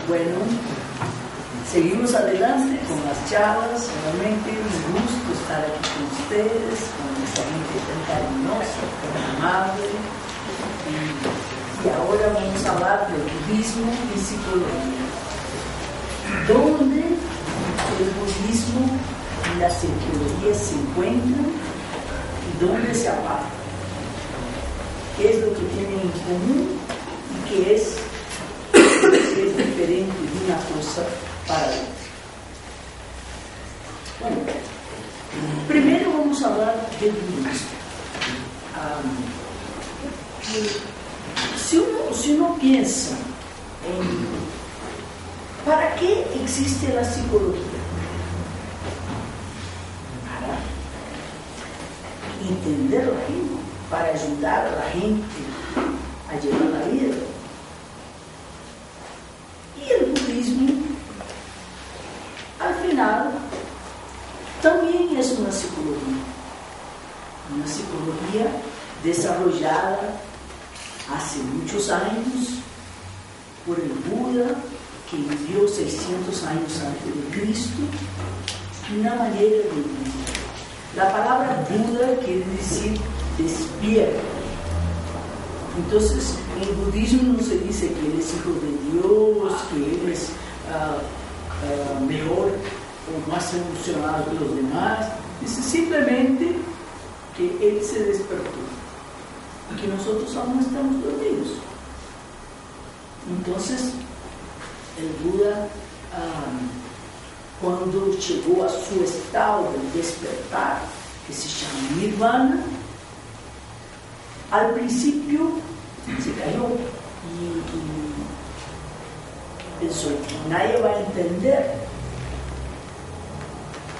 Bueno, seguimos adelante con las charlas. Realmente un gusto estar aquí con ustedes, con esta gente tan cariñosa, tan amable. Y ahora vamos a hablar del budismo y psicología. ¿Dónde el budismo y la psicología se encuentran y dónde se apartan? ¿Qué es lo que tienen en común y qué es diferente de una cosa para otra? Bueno, primero vamos a hablar del budismo. Si uno piensa en ¿para qué existe la psicología? Para entender la gente, para ayudar a la gente a llevar la vida. Y el budismo, al final, también es una psicología desarrollada hace muchos años por el Buda, que vivió 600 años antes de Cristo, una manera de vivir. La palabra Buda quiere decir despierto. Entonces, en el budismo no se dice que él es hijo de Dios, que él es mejor o más evolucionado que los demás. Dice simplemente que él se despertó y que nosotros aún estamos dormidos. Entonces, el Buda, cuando llegó a su estado de despertar, que se llama Nirvana, al principio se cayó y pensó, nadie va a entender.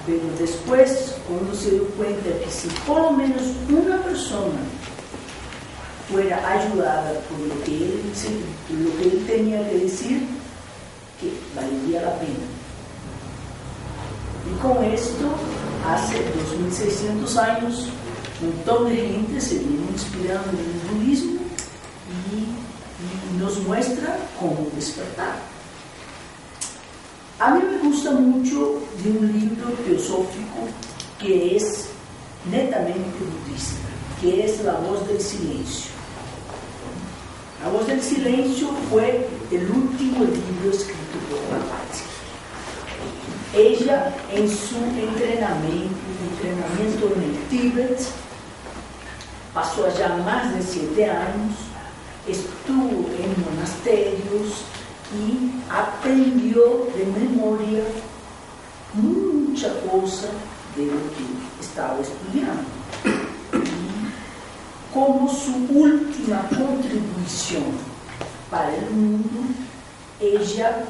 Pero después, cuando se dio cuenta que si por lo menos una persona fuera ayudada por lo que él tenía que decir, que valdría la pena. Y con esto, hace 2600 años, un montón de gente se viene inspirando en el budismo y nos muestra cómo despertar. A mí me gusta mucho de un libro teosófico que es netamente budista, que es La Voz del Silencio. La Voz del Silencio fue el último libro escrito por Blavatsky. Ella, en su entrenamiento en el Tíbet, pasó allá más de 7 años, estuvo en monasterios y aprendió de memoria mucha cosa de lo que estaba estudiando. Como su última contribución para el mundo, ella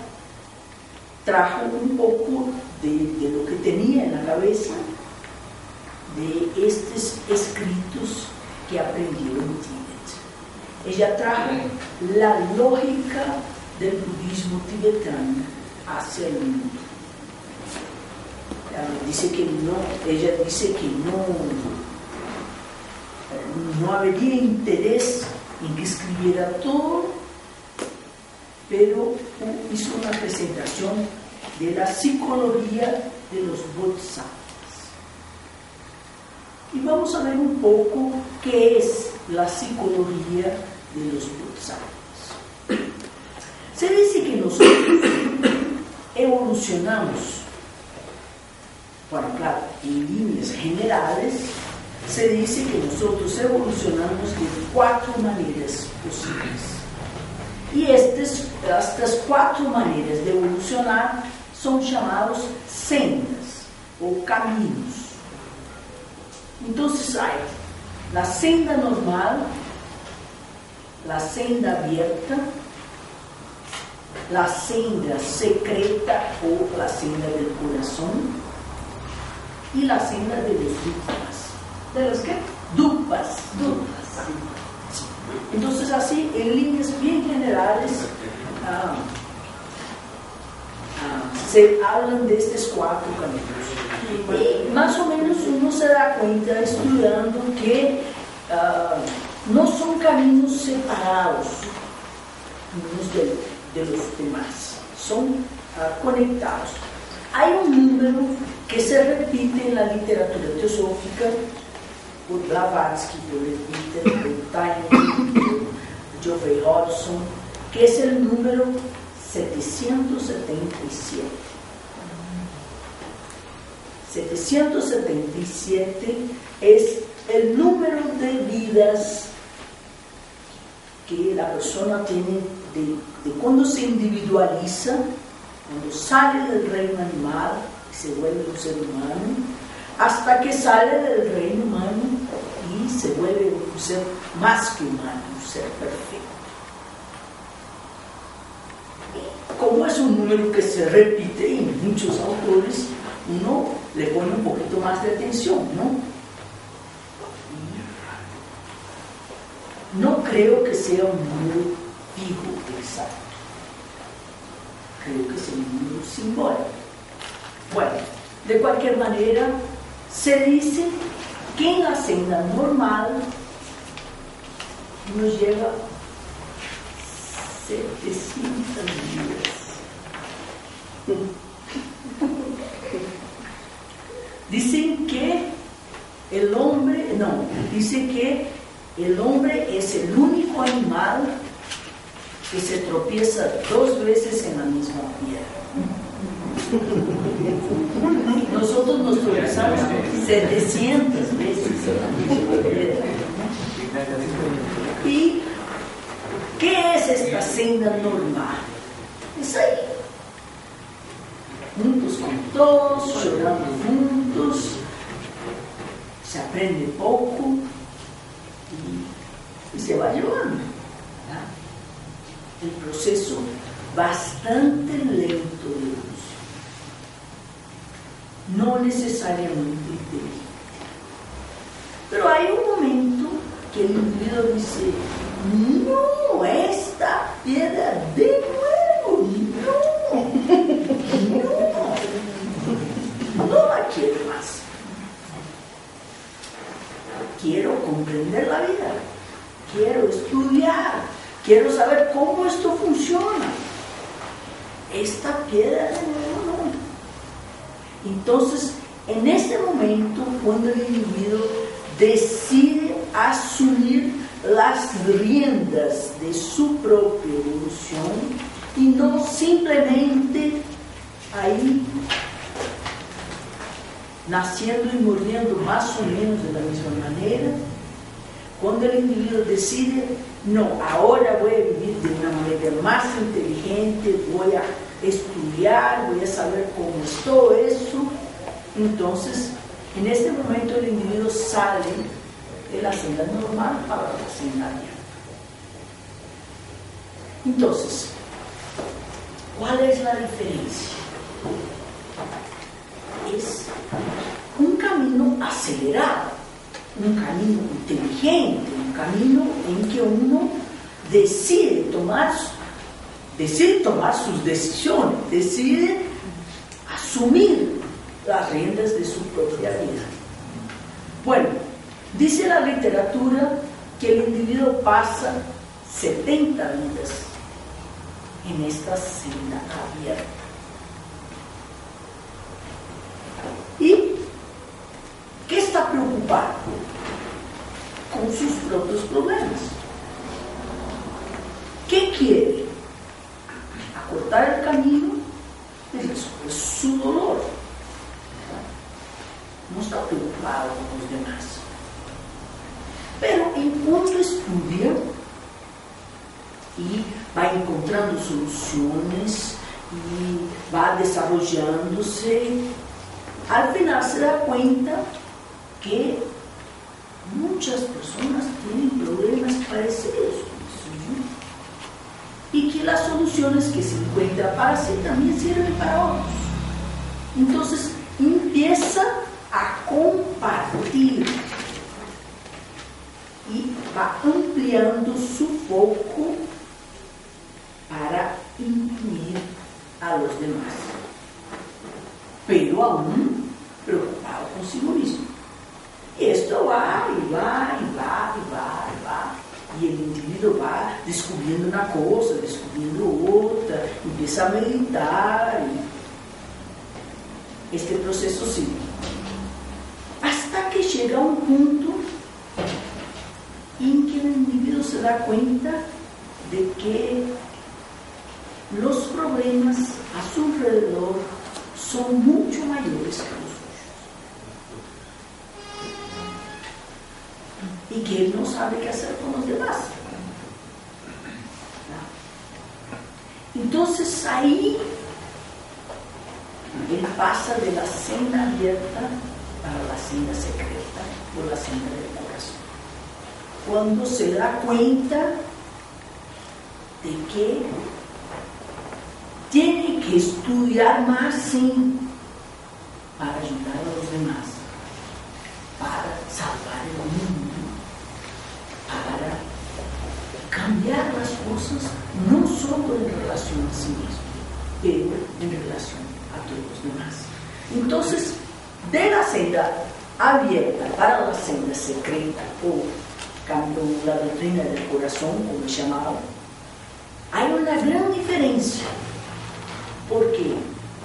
trajo un poco de lo que tenía en la cabeza, de estos escritos que aprendió en Tíbet. Ella trajo la lógica del budismo tibetano hacia el mundo. Ella dice que no habría interés en que escribiera todo, pero hizo una presentación de la psicología de los bodhisattvas. Y vamos a ver un poco qué es la psicología de los bodhisattvas. Se dice que nosotros evolucionamos, bueno, claro, en líneas generales, se dice que nosotros evolucionamos de 4 maneras posibles. Y estas 4 maneras de evolucionar son llamados sendas o caminos. Entonces hay la senda normal, la senda abierta, la senda secreta o la senda del corazón y la senda de los dupas. ¿De los qué? Dupas. Entonces así, en líneas bien generales, se hablan de estos 4 caminos. Y más o menos uno se da cuenta estudiando que no son caminos separados unos de los demás, son conectados. Hay un número que se repite en la literatura teosófica, por Blavatsky, por Wittgenstein, por Taylor, por Geoffrey Hodgson, que es el número 777. 777 es el número de vidas que la persona tiene de cuando se individualiza, cuando sale del reino animal y se vuelve un ser humano, hasta que sale del reino humano y se vuelve un ser más que humano, un ser perfecto. Y como es un número que se repite y muchos autores, uno le pone un poquito más de atención, ¿no? No creo que sea un número fijo, exacto. Creo que es un número simbólico. Bueno, de cualquier manera, se dice que en la senda normal nos lleva 700 vidas. Dicen que el hombre, dice que el hombre es el único animal que se tropieza 2 veces en la misma piedra. Nosotros nos tropezamos 700 veces en la misma piedra. ¿Y qué es esta senda normal? Es ahí. Juntos con todos, llorando juntos, se aprende poco y se va llevando. El proceso bastante lento de evolución, no necesariamente inteligente. Pero hay un momento que el individuo dice: no, esta piedra de nuevo, no la quiero más. Quiero comprender la vida, quiero estudiar, quiero saber cómo esto funciona. Esta piedra de nuevo no. Entonces, en este momento, cuando el individuo decide asumir las riendas de su propia evolución y no simplemente ahí naciendo y muriendo más o menos de la misma manera, cuando el individuo decide: no, ahora voy a vivir de una manera más inteligente, voy a estudiar, voy a saber cómo es todo eso, entonces en este momento el individuo sale de la senda normal para la senda abierta. Entonces, ¿cuál es la diferencia? Es un camino acelerado, un camino inteligente, un camino en que uno decide tomar sus decisiones, decide asumir las riendas de su propia vida. Bueno, dice la literatura que el individuo pasa 70 vidas en esta senda abierta. ¿Y qué está preocupado? Con sus propios problemas. ¿Qué quiere? Acortar el camino, es su dolor. No está preocupado con los demás. Pero en cuanto estudia y va encontrando soluciones y va desarrollándose, al final se da cuenta que muchas personas tienen problemas parecidos con el suyo y que las soluciones que se encuentran para sí también sirven para otros. Entonces empieza a compartir y va ampliando su foco para incluir a los demás, pero aún preocupado consigo mismo. Y esto va y va y va y va y va, y el individuo va descubriendo una cosa, descubriendo otra, empieza a meditar. Y este proceso sigue. Hasta que llega un punto en que el individuo se da cuenta de que los problemas a su alrededor son mucho mayores que los suyos y que él no sabe qué hacer con los demás. Entonces ahí él pasa de la senda abierta para la senda secreta o la senda del corazón. Cuando se da cuenta de que tiene que estudiar más para ayudar a los demás, para salvar el mundo, para cambiar las cosas, no solo en relación a sí mismo, pero en relación a todos los demás. Entonces, de la senda abierta para la senda secreta, o cambio la doctrina del corazón, como he llamado, hay una gran diferencia. ¿Por qué?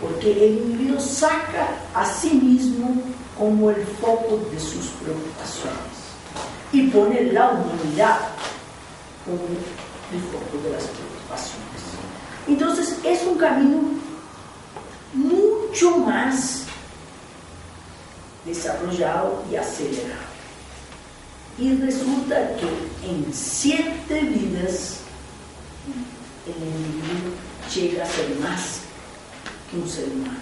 Porque el individuo saca a sí mismo como el foco de sus preocupaciones y pone la humanidad como el foco de las preocupaciones. Entonces es un camino mucho más desarrollado y acelerado. Y resulta que en 7 vidas el individuo llega a ser más que un ser humano.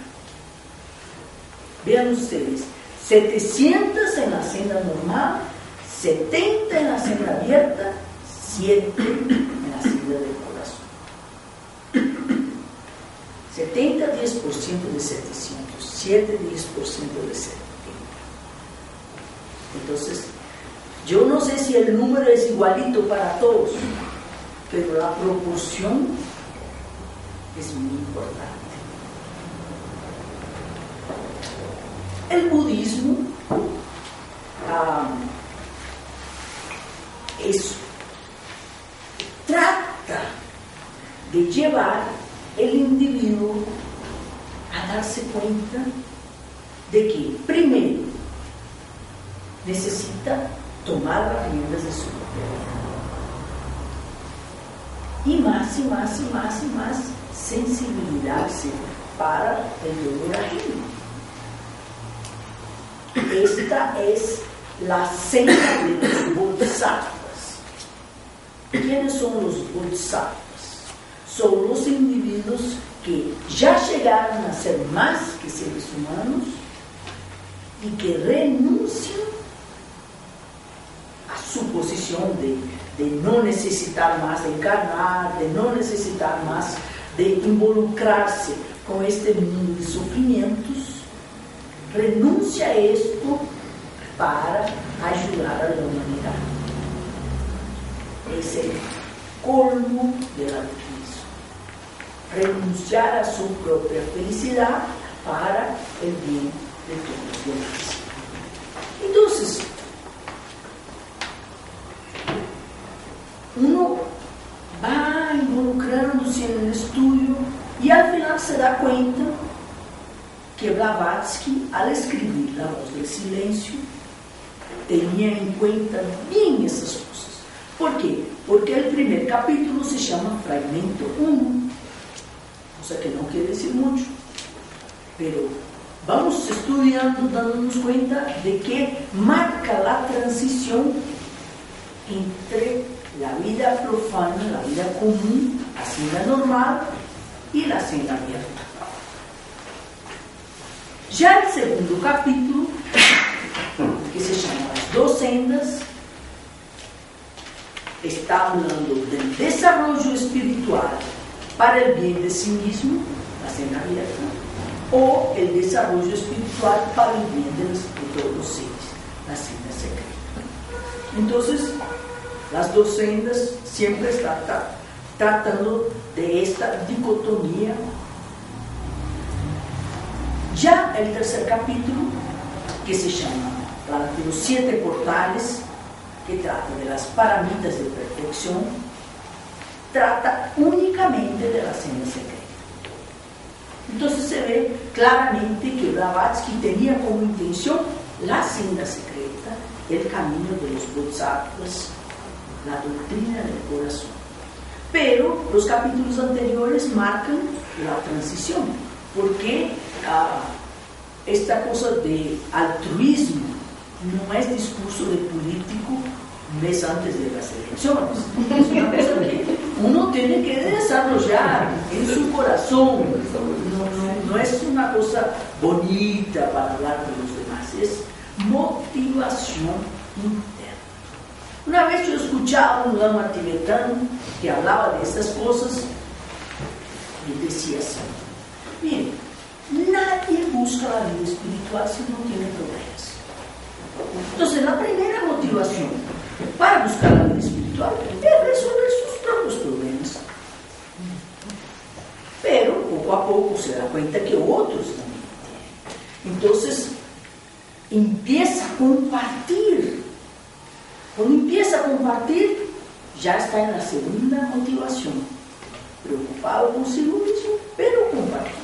Vean ustedes, 700 en la senda normal, 70 en la senda abierta, 7 en la senda del corazón. 70, 10% de 700, 7, 10% de 70. Entonces, yo no sé si el número es igualito para todos, pero la proporción es muy importante. El budismo trata de llevar el individuo a darse cuenta de que primero necesita tomar las riendas de su propia vida y más y más y más y más sensibilizarse para el dolor ajeno. Esta es la senda de los bodhisattvas. ¿Quiénes son los bodhisattvas? Son los individuos que ya llegaron a ser más que seres humanos y que renuncian a su posición de no necesitar más de encarnar, de no necesitar más de involucrarse con este mundo de sufrimientos. Renuncia a esto para ayudar a la humanidad. Es el colmo del altruismo. Renunciar a su propia felicidad para el bien de todos los demás. Entonces, uno va involucrándose en el estudio y al final se da cuenta que Blavatsky, al escribir La voz del silencio, tenía en cuenta bien esas cosas. ¿Por qué? Porque el primer capítulo se llama Fragmento 1, o sea que no quiere decir mucho, pero vamos estudiando, dándonos cuenta de que marca la transición entre la vida profana, la vida común, la senda normal y la senda abierta. Ya el segundo capítulo, que se llama Las dos sendas, está hablando del desarrollo espiritual para el bien de sí mismo, la senda abierta, o el desarrollo espiritual para el bien de todos los seres, la senda secreta. Entonces, las dos sendas siempre están tratando de esta dicotomía. Ya el tercer capítulo, que se llama los 7 portales, que trata de las paramitas de perfección, trata únicamente de la senda secreta. Entonces se ve claramente que Blavatsky tenía como intención la senda secreta, el camino de los bodhisattvas, la doctrina del corazón. Pero los capítulos anteriores marcan la transición, porque esta cosa de altruismo no es discurso de político un mes antes de las elecciones. Es una cosa que uno tiene que desarrollar en su corazón. No es una cosa bonita para hablar de los demás, es motivación interna. Una vez yo escuchaba a un lama tibetano que hablaba de estas cosas y decía así: miren, nadie busca la vida espiritual si no tiene problemas. Entonces la primera motivación para buscar la vida espiritual es resolver sus propios problemas. Pero poco a poco se da cuenta que otros también tienen. Entonces empieza a compartir. Cuando empieza a compartir, ya está en la segunda motivación. Preocupado consigo mismo, pero compartiendo.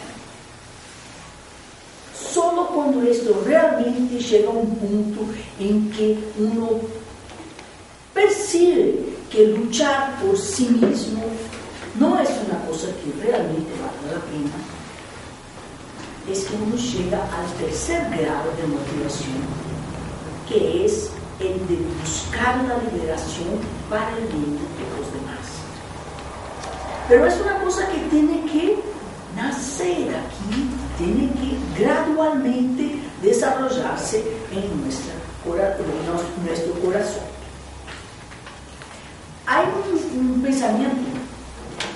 Solo cuando esto realmente llega a un punto en que uno percibe que luchar por sí mismo no es una cosa que realmente vale la pena, es que uno llega al tercer grado de motivación, que es el de buscar la liberación para el bien de los demás. Pero es una cosa que tiene que nacer aquí, tiene que gradualmente desarrollarse en nuestro corazón. Hay un pensamiento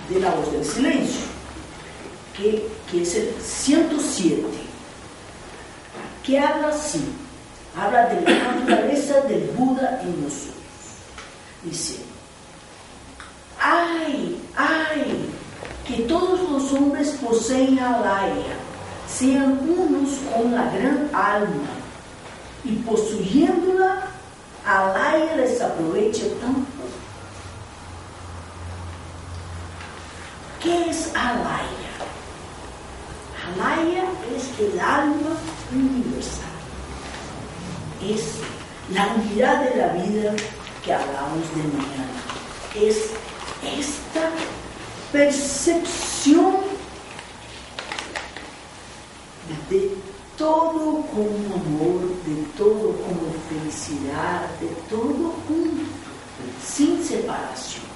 de la voz del silencio, que es el 107, que habla así, habla de la naturaleza del Buda en nosotros. Dice: ¡ay, que todos los hombres poseen alaya, sean unos con la gran alma, y poseyéndola, alaya les aprovecha tanto! ¿Qué es alaya? Alaya es el alma universal. Es la unidad de la vida que hablamos de mañana. Es esta percepción de todo como amor, de todo como felicidad, de todo junto, sin separación.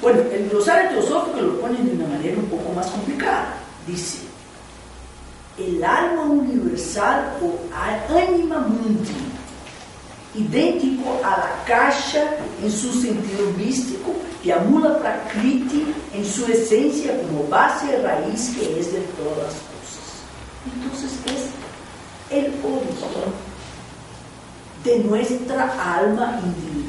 Bueno, el glosario teosófico lo pone de una manera un poco más complicada. Dice: el alma universal o anima mundi, idéntico a la kasha en su sentido místico y a Mula Prakriti en su esencia como base y raíz que es de todas las cosas. Entonces es el origen de nuestra alma individual.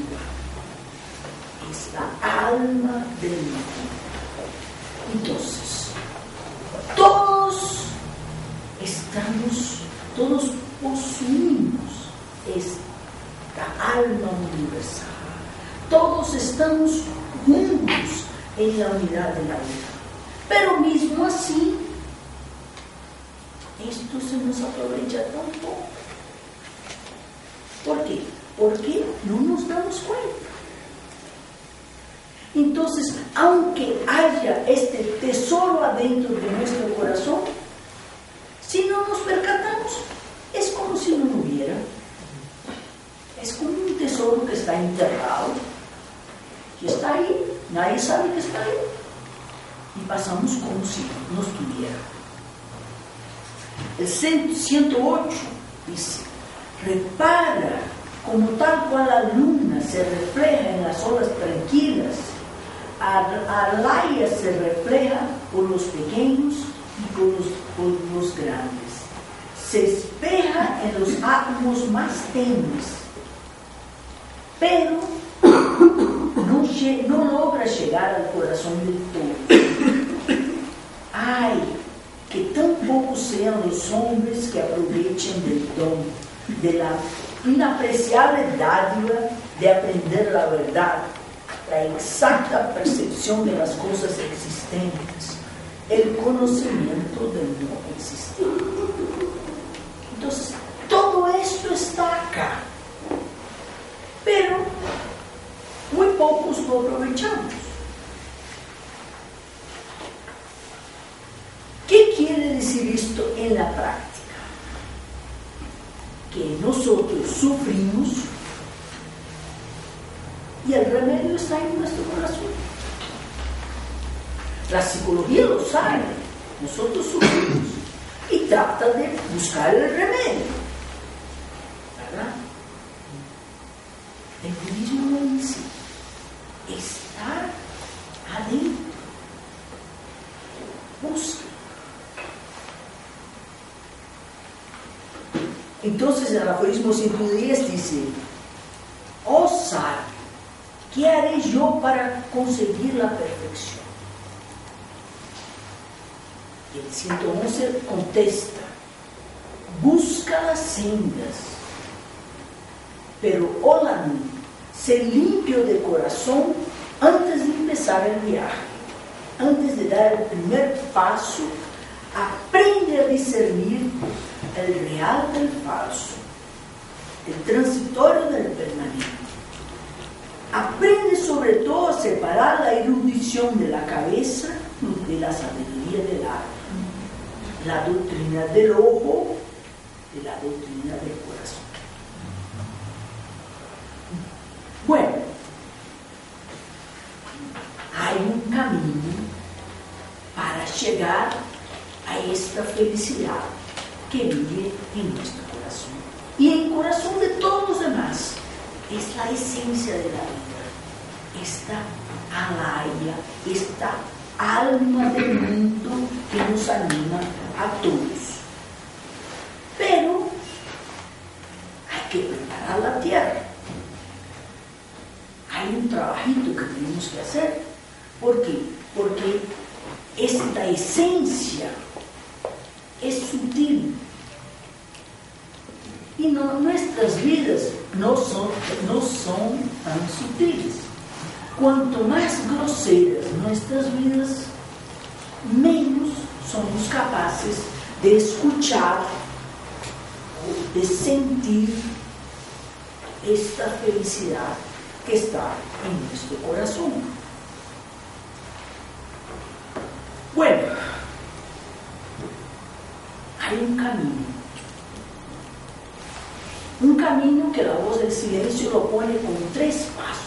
Es la alma del mundo. Entonces, todos poseemos esta alma universal. Todos estamos juntos en la unidad de la vida. Pero mismo así, esto se nos aprovecha tan poco. ¿Por qué? Porque no nos damos cuenta. Entonces, aunque haya este tesoro adentro de nuestro corazón, si no nos percatamos, es como si no lo hubiera. Es como un tesoro que está enterrado, que está ahí, nadie sabe que está ahí, y pasamos como si no estuviera. El 108 dice: repara como tal cual la luna se refleja en las olas tranquilas, alaya se refleja por los pequeños y por los grandes, se espeja en los átomos más tenues, pero no logra llegar al corazón del todo. ¡Ay! Que tan pocos sean los hombres que aprovechen del don, de la inapreciable dádiva de aprender la verdad, la exacta percepción de las cosas existentes, el conocimiento del no existir. Entonces, todo esto está acá, pero muy pocos lo aprovechamos. ¿Qué quiere decir esto en la práctica? Que nosotros sufrimos y el remedio está en nuestro corazón. La psicología lo sabe, nosotros sufrimos y trata de buscar el remedio, ¿verdad? El budismo no dice, está adentro, busca. Entonces el aforismo 110 dice, oh sabio, ¿qué haré yo para conseguir la perfección? Y el 111 contesta, busca las sendas, pero hola, sé limpio de corazón antes de empezar el viaje, antes de dar el primer paso, aprende a discernir el real del falso, el transitorio del permanente. Aprende sobre todo a separar la erudición de la cabeza de la sabiduría del alma, la doctrina del ojo de la doctrina del corazón. Bueno, hay un camino para llegar a esta felicidad que vive en nuestro corazón y en el corazón de todos los demás. Es la esencia de la vida, esta alaya, esta alma del mundo que nos anima a todos. Pero hay que preparar la tierra. Hay un trabajito que tenemos que hacer. ¿Por qué? Porque esta esencia es sutil. Y nuestras vidas no son tan sutiles. Cuanto más groseras nuestras vidas, menos somos capaces de escuchar, de sentir esta felicidad que está en nuestro corazón. Bueno, hay un camino que la voz del silencio lo pone con 3 pasos.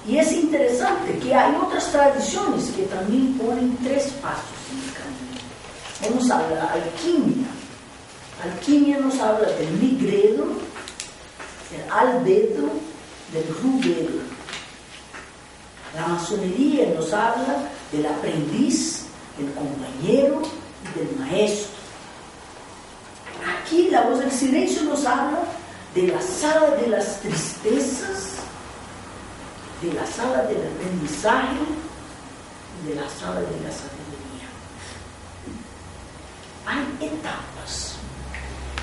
Y es interesante que hay otras tradiciones que también ponen 3 pasos en el camino. Vamos a la alquimia. Alquimia nos habla del nigredo, del albedo, del rubedo. La masonería nos habla del aprendiz, del compañero y del maestro. Aquí la voz del silencio nos habla de la sala de las tristezas, de la sala del aprendizaje y de la sala de la sabiduría. Hay etapas.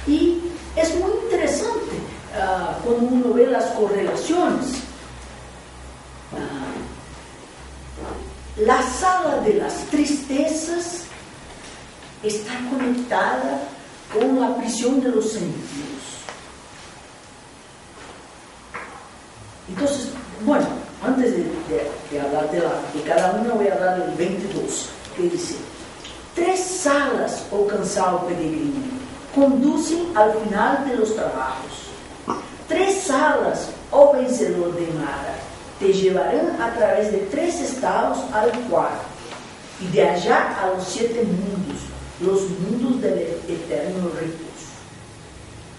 Y es muy interesante cuando uno ve las correlaciones. La sala de las tristezas está conectada con la prisión de los sentidos. Entonces, bueno, antes de hablar de cada una, voy a hablar del 22, que dice: 3 salas, oh cansado peregrino, conducen al final de los trabajos. 3 salas, oh vencedor de Mara, te llevarán a través de 3 estados al cuarto, y de allá a los 7 mundos, los mundos del eterno reposo.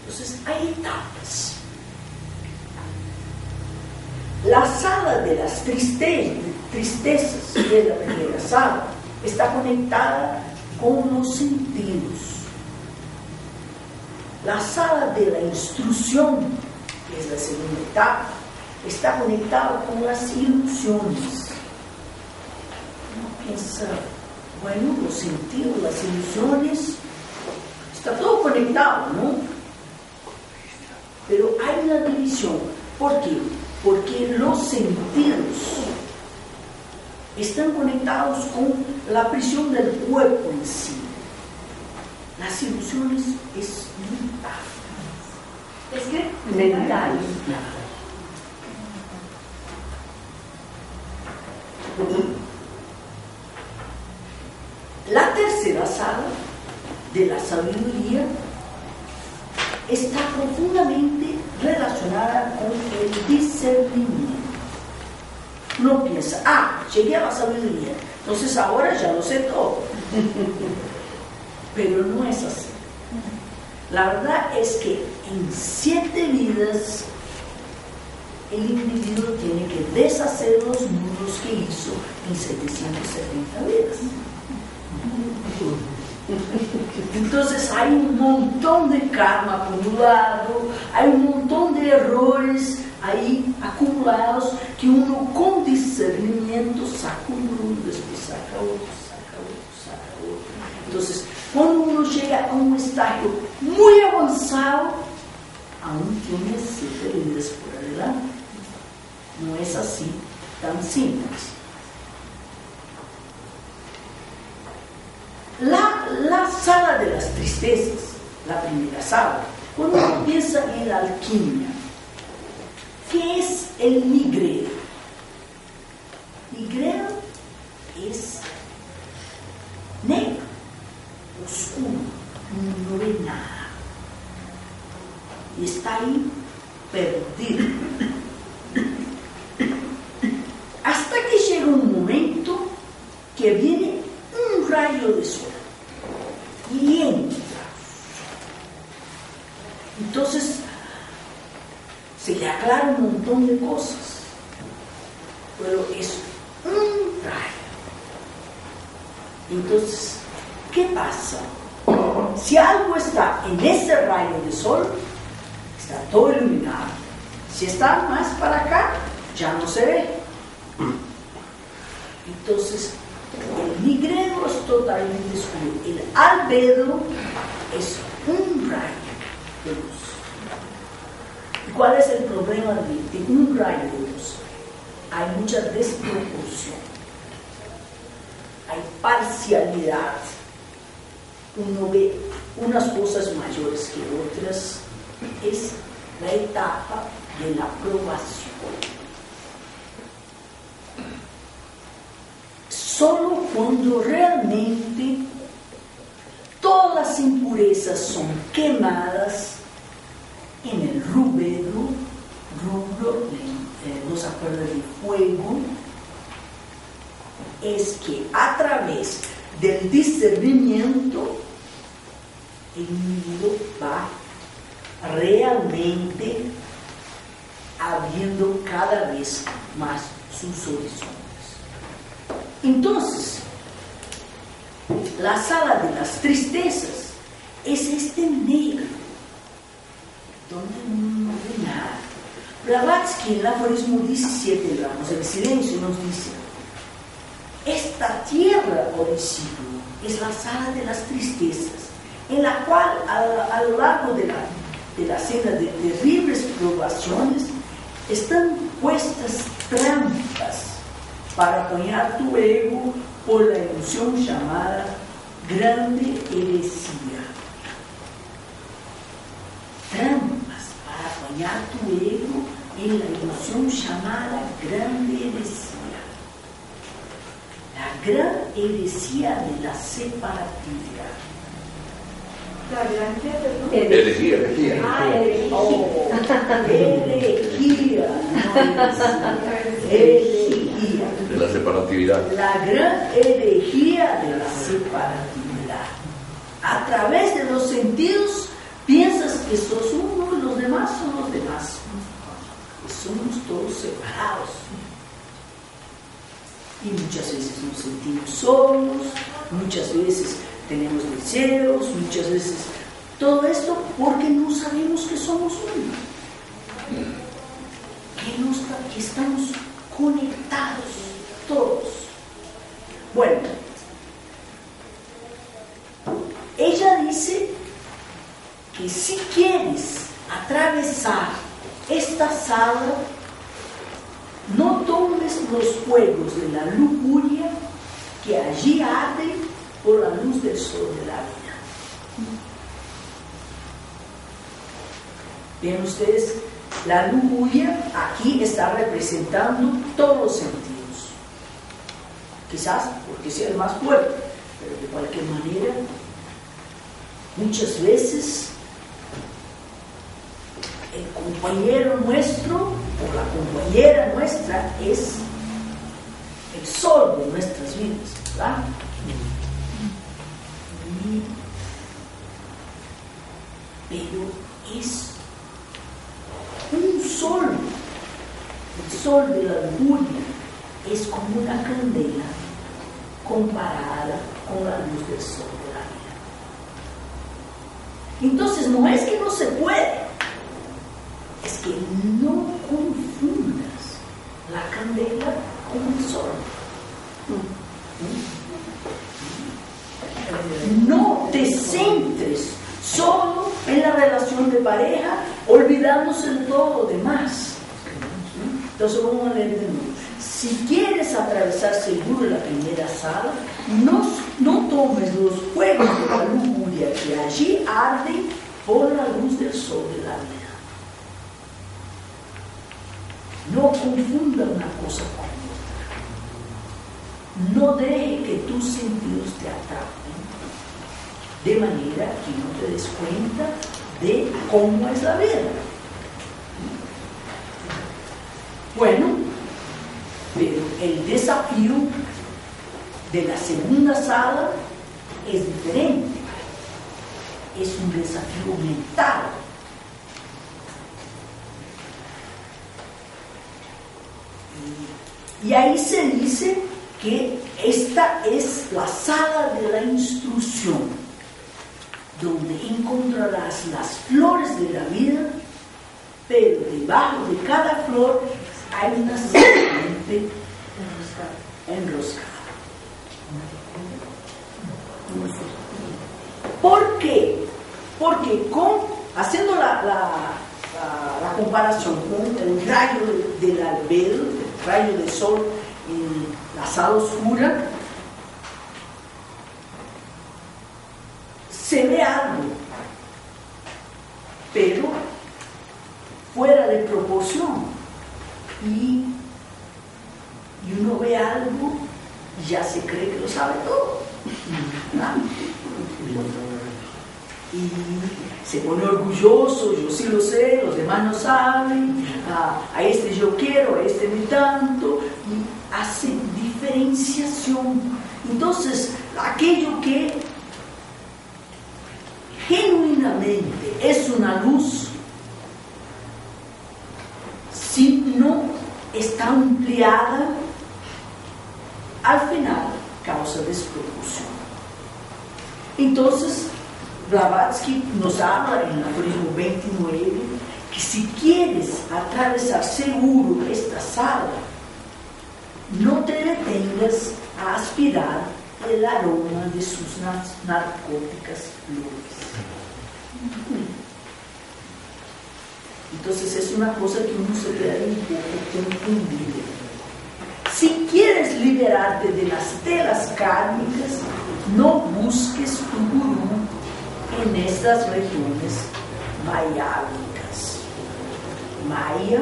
Entonces, hay etapas. La sala de las tristezas, que es la primera sala, está conectada con los sentidos. La sala de la instrucción, que es la segunda etapa, está conectada con las ilusiones. Uno piensa, bueno, los sentidos, las ilusiones, está todo conectado, ¿no? Pero hay una división. ¿Por qué? Porque los sentidos están conectados con la prisión del cuerpo en sí. Las ilusiones es mental. ¿Es que? Mental. La tercera sala de la sabiduría está profundamente relacionada con el discernimiento. Uno piensa, llegué a la sabiduría, entonces ahora ya lo sé todo. Pero no es así. La verdad es que en 7 vidas el individuo tiene que deshacer los nudos que hizo en 770 vidas. Entonces hay un montón de karma acumulado, hay un montón de errores ahí acumulados que uno con discernimiento saca uno, después saca otro, saca otro, saca otro. Entonces, cuando uno llega a un estadio muy avanzado, aún tiene 7 vidas por adelante. No es así tan simple. La sala de las tristezas, la primera sala, cuando uno piensa en la alquimia, ¿qué es el nigrero? Nigrero es negro, oscuro, no ve nada y está ahí perdido hasta que llega un momento que viene un rayo de sol y entra. Entonces se le aclara un montón de cosas, pero es un rayo. Entonces, ¿qué pasa? Si algo está en ese rayo de sol, está todo iluminado. Si está más para acá, ya no se ve. Entonces, el nigrero es totalmente oscuro. El albedo es un rayo de luz. ¿Y cuál es el problema de un rayo de luz? Hay mucha desproporción, hay parcialidad. Uno ve unas cosas mayores que otras. Es la etapa de la aprobación. Solo cuando realmente todas las impurezas son quemadas en el rubro, nos acuerda de fuego, es que a través del discernimiento el individuo va realmente abriendo cada vez más sus horizontes. Entonces, la sala de las tristezas es este negro, donde no ve nada. Blavatsky en el aforismo 17, Ramos del Silencio, nos dice: esta tierra, oh discípulo, es la sala de las tristezas, en la cual a lo largo de la senda de terribles probaciones están puestas trampas para apoyar tu ego por la ilusión llamada grande heresía. Trampas para apoyar tu ego en la ilusión llamada grande heresía. La gran heresía de la separatividad. La gran que, perdón. Herejía. Herejía. Oh, herejía, no herejía. De la separatividad. La gran herejía de la separatividad. A través de los sentidos piensas que sos uno y los demás son los demás. Que somos todos separados. Y muchas veces nos sentimos solos, muchas veces tenemos deseos, muchas veces todo esto porque no sabemos que somos uno. Que estamos conectados todos. Bueno, ella dice que si quieres atravesar esta sala fuegos de la lujuria que allí arden por la luz del sol de la vida. Ven ustedes, la lujuria aquí está representando todos los sentidos. Quizás porque sea el más fuerte, pero de cualquier manera, muchas veces el compañero nuestro o la compañera nuestra es el sol de nuestras vidas, ¿verdad? Pero es un sol, el sol de la lujuria es como una candela comparada con la luz del sol de la vida. Entonces no es que no se puede, es que no confundas la candela con el sol. No te centres solo en la relación de pareja, olvidándose de todo lo demás. Entonces vamos a leer de nuevo. Si quieres atravesar seguro la primera sala, no tomes los fuegos de la lujuria que allí arden por la luz del sol de la vida. No confunda una cosa con otra. No deje que tus sentidos te atrapen, de manera que no te des cuenta de cómo es la vida. Bueno, pero el desafío de la segunda sala es diferente. Es un desafío mental. Y ahí se dice que esta es la sala de la instrucción, donde encontrarás las flores de la vida, pero debajo de cada flor hay una serpiente enroscada. ¿Por qué? Porque haciendo la comparación con el rayo del albedo, el rayo del sol en la sala oscura, se ve algo, pero fuera de proporción, y uno ve algo y ya se cree que lo sabe todo, ¿verdad? Y se pone orgulloso, yo sí lo sé, los demás no saben, a este yo quiero, a este ni tanto, y hace diferenciación. Entonces, aquello que genuinamente es una luz, si no está ampliada, al final causa desproporción. Entonces, Blavatsky nos habla en el aforismo 29 que si quieres atravesar seguro esta sala, no te detengas a aspirar el aroma de sus narcóticas flores. Entonces es una cosa que uno se queda un poco confundido. Si quieres liberarte de las telas kármicas, no busques tu gurú en estas regiones mayávicas. Maya,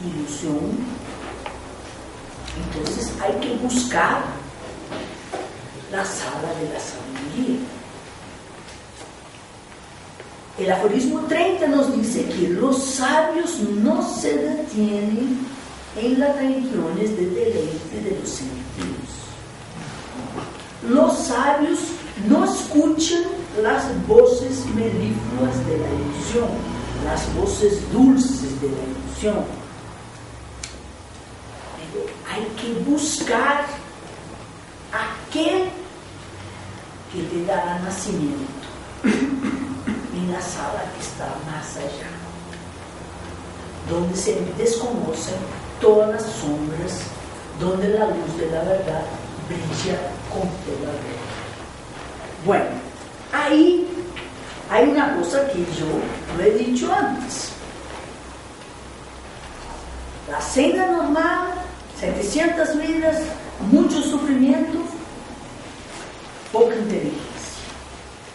ilusión. Entonces hay que buscar la sala de la sabiduría. El aforismo 30 nos dice que los sabios no se detienen en las religiones de deleite de los sentidos. Los sabios no escuchan las voces melífluas de la ilusión, las voces dulces de la ilusión. Pero hay que buscar aquel que te dará nacimiento en la sala que está más allá, donde se desconocen todas las sombras, donde la luz de la verdad brilla con toda verdad. Bueno, ahí hay una cosa que yo lo he dicho antes. La cena normal 700 vidas, mucho sufrimiento, poca inteligencia.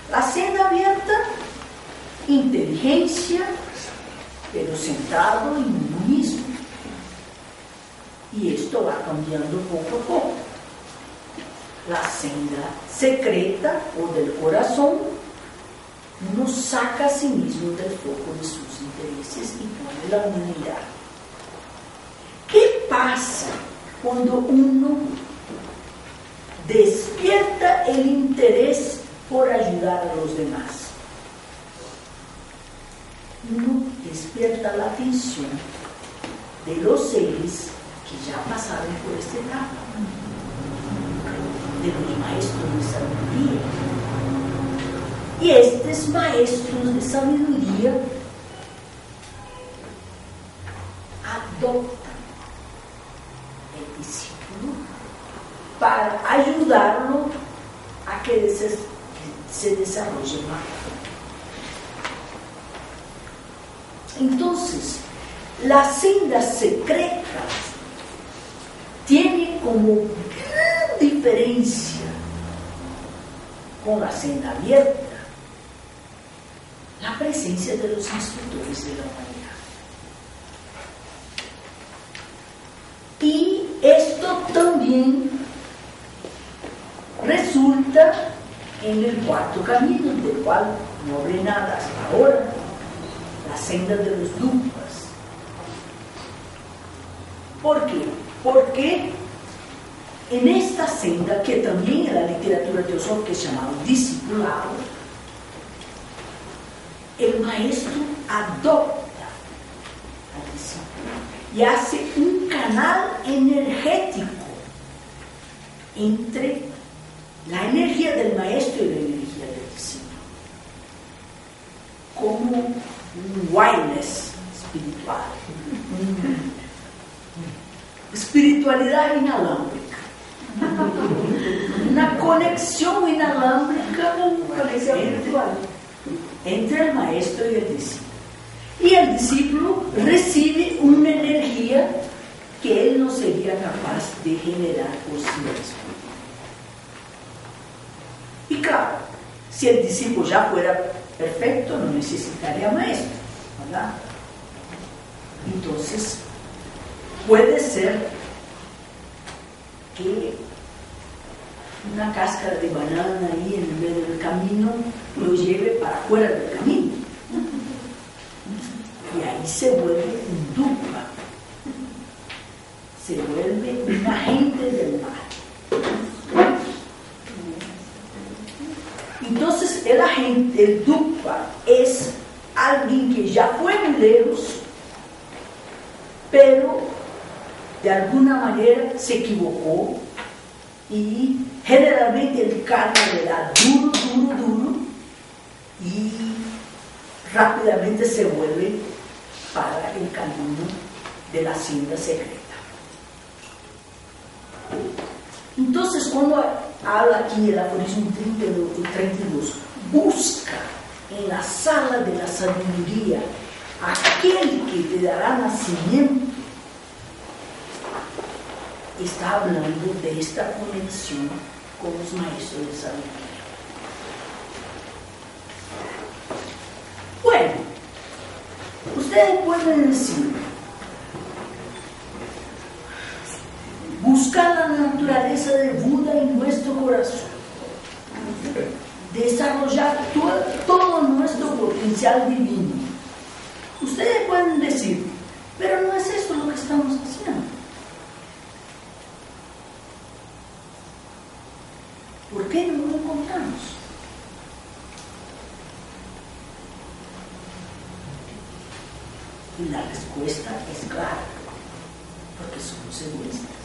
La senda abierta, inteligencia, pero centrado en uno mismo. Y esto va cambiando poco a poco. La senda secreta o del corazón, uno saca a sí mismo del foco de sus intereses y pone la unidad. ¿Qué pasa cuando uno despierta el interés por ayudar a los demás? Uno despierta la atención de los seres que ya pasaron por esta etapa, de los maestros de sabiduría. Y estos maestros de sabiduría adoptan el discípulo para ayudarlo a que se desarrolle más. Entonces, la senda secreta tiene como gran diferencia con la senda abierta la presencia de los instructores de la humanidad. Y esto también resulta en el cuarto camino, del cual no hablé nada hasta ahora, la senda de los Dukpas. ¿Por qué? Porque en esta senda, que también en la literatura teosófica es llamado discipulado, el maestro adopta al discípulo y hace un canal energético entre la energía del maestro y la energía del discípulo, como un wireless espiritual, espiritualidad inalámbrica, una conexión inalámbrica, entre el maestro y el discípulo. Y el discípulo recibe una energía que él no sería capaz de generar por sí mismo. Y claro, si el discípulo ya fuera perfecto, no necesitaría maestro, ¿verdad? Entonces, puede ser que una cáscara de banana ahí en el medio del camino lo lleve para fuera del camino. Y ahí se vuelve un Dukpa, se vuelve un agente del mal. Entonces el agente, el Dukpa, es alguien que ya fue muy lejos, pero de alguna manera se equivocó, y generalmente el karma le da duro, y rápidamente se vuelve para el camino de la senda secreta. Entonces, cuando habla aquí el aforismo 32, busca en la sala de la sabiduría aquel que te dará nacimiento, está hablando de esta conexión con los maestros de sabiduría. Bueno, ustedes pueden decir, buscar la naturaleza de Buda en nuestro corazón, desarrollar todo nuestro potencial divino. Ustedes pueden decir, pero no es esto lo que estamos haciendo. ¿Por qué no lo encontramos? Y la respuesta es clara, porque somos egoístas.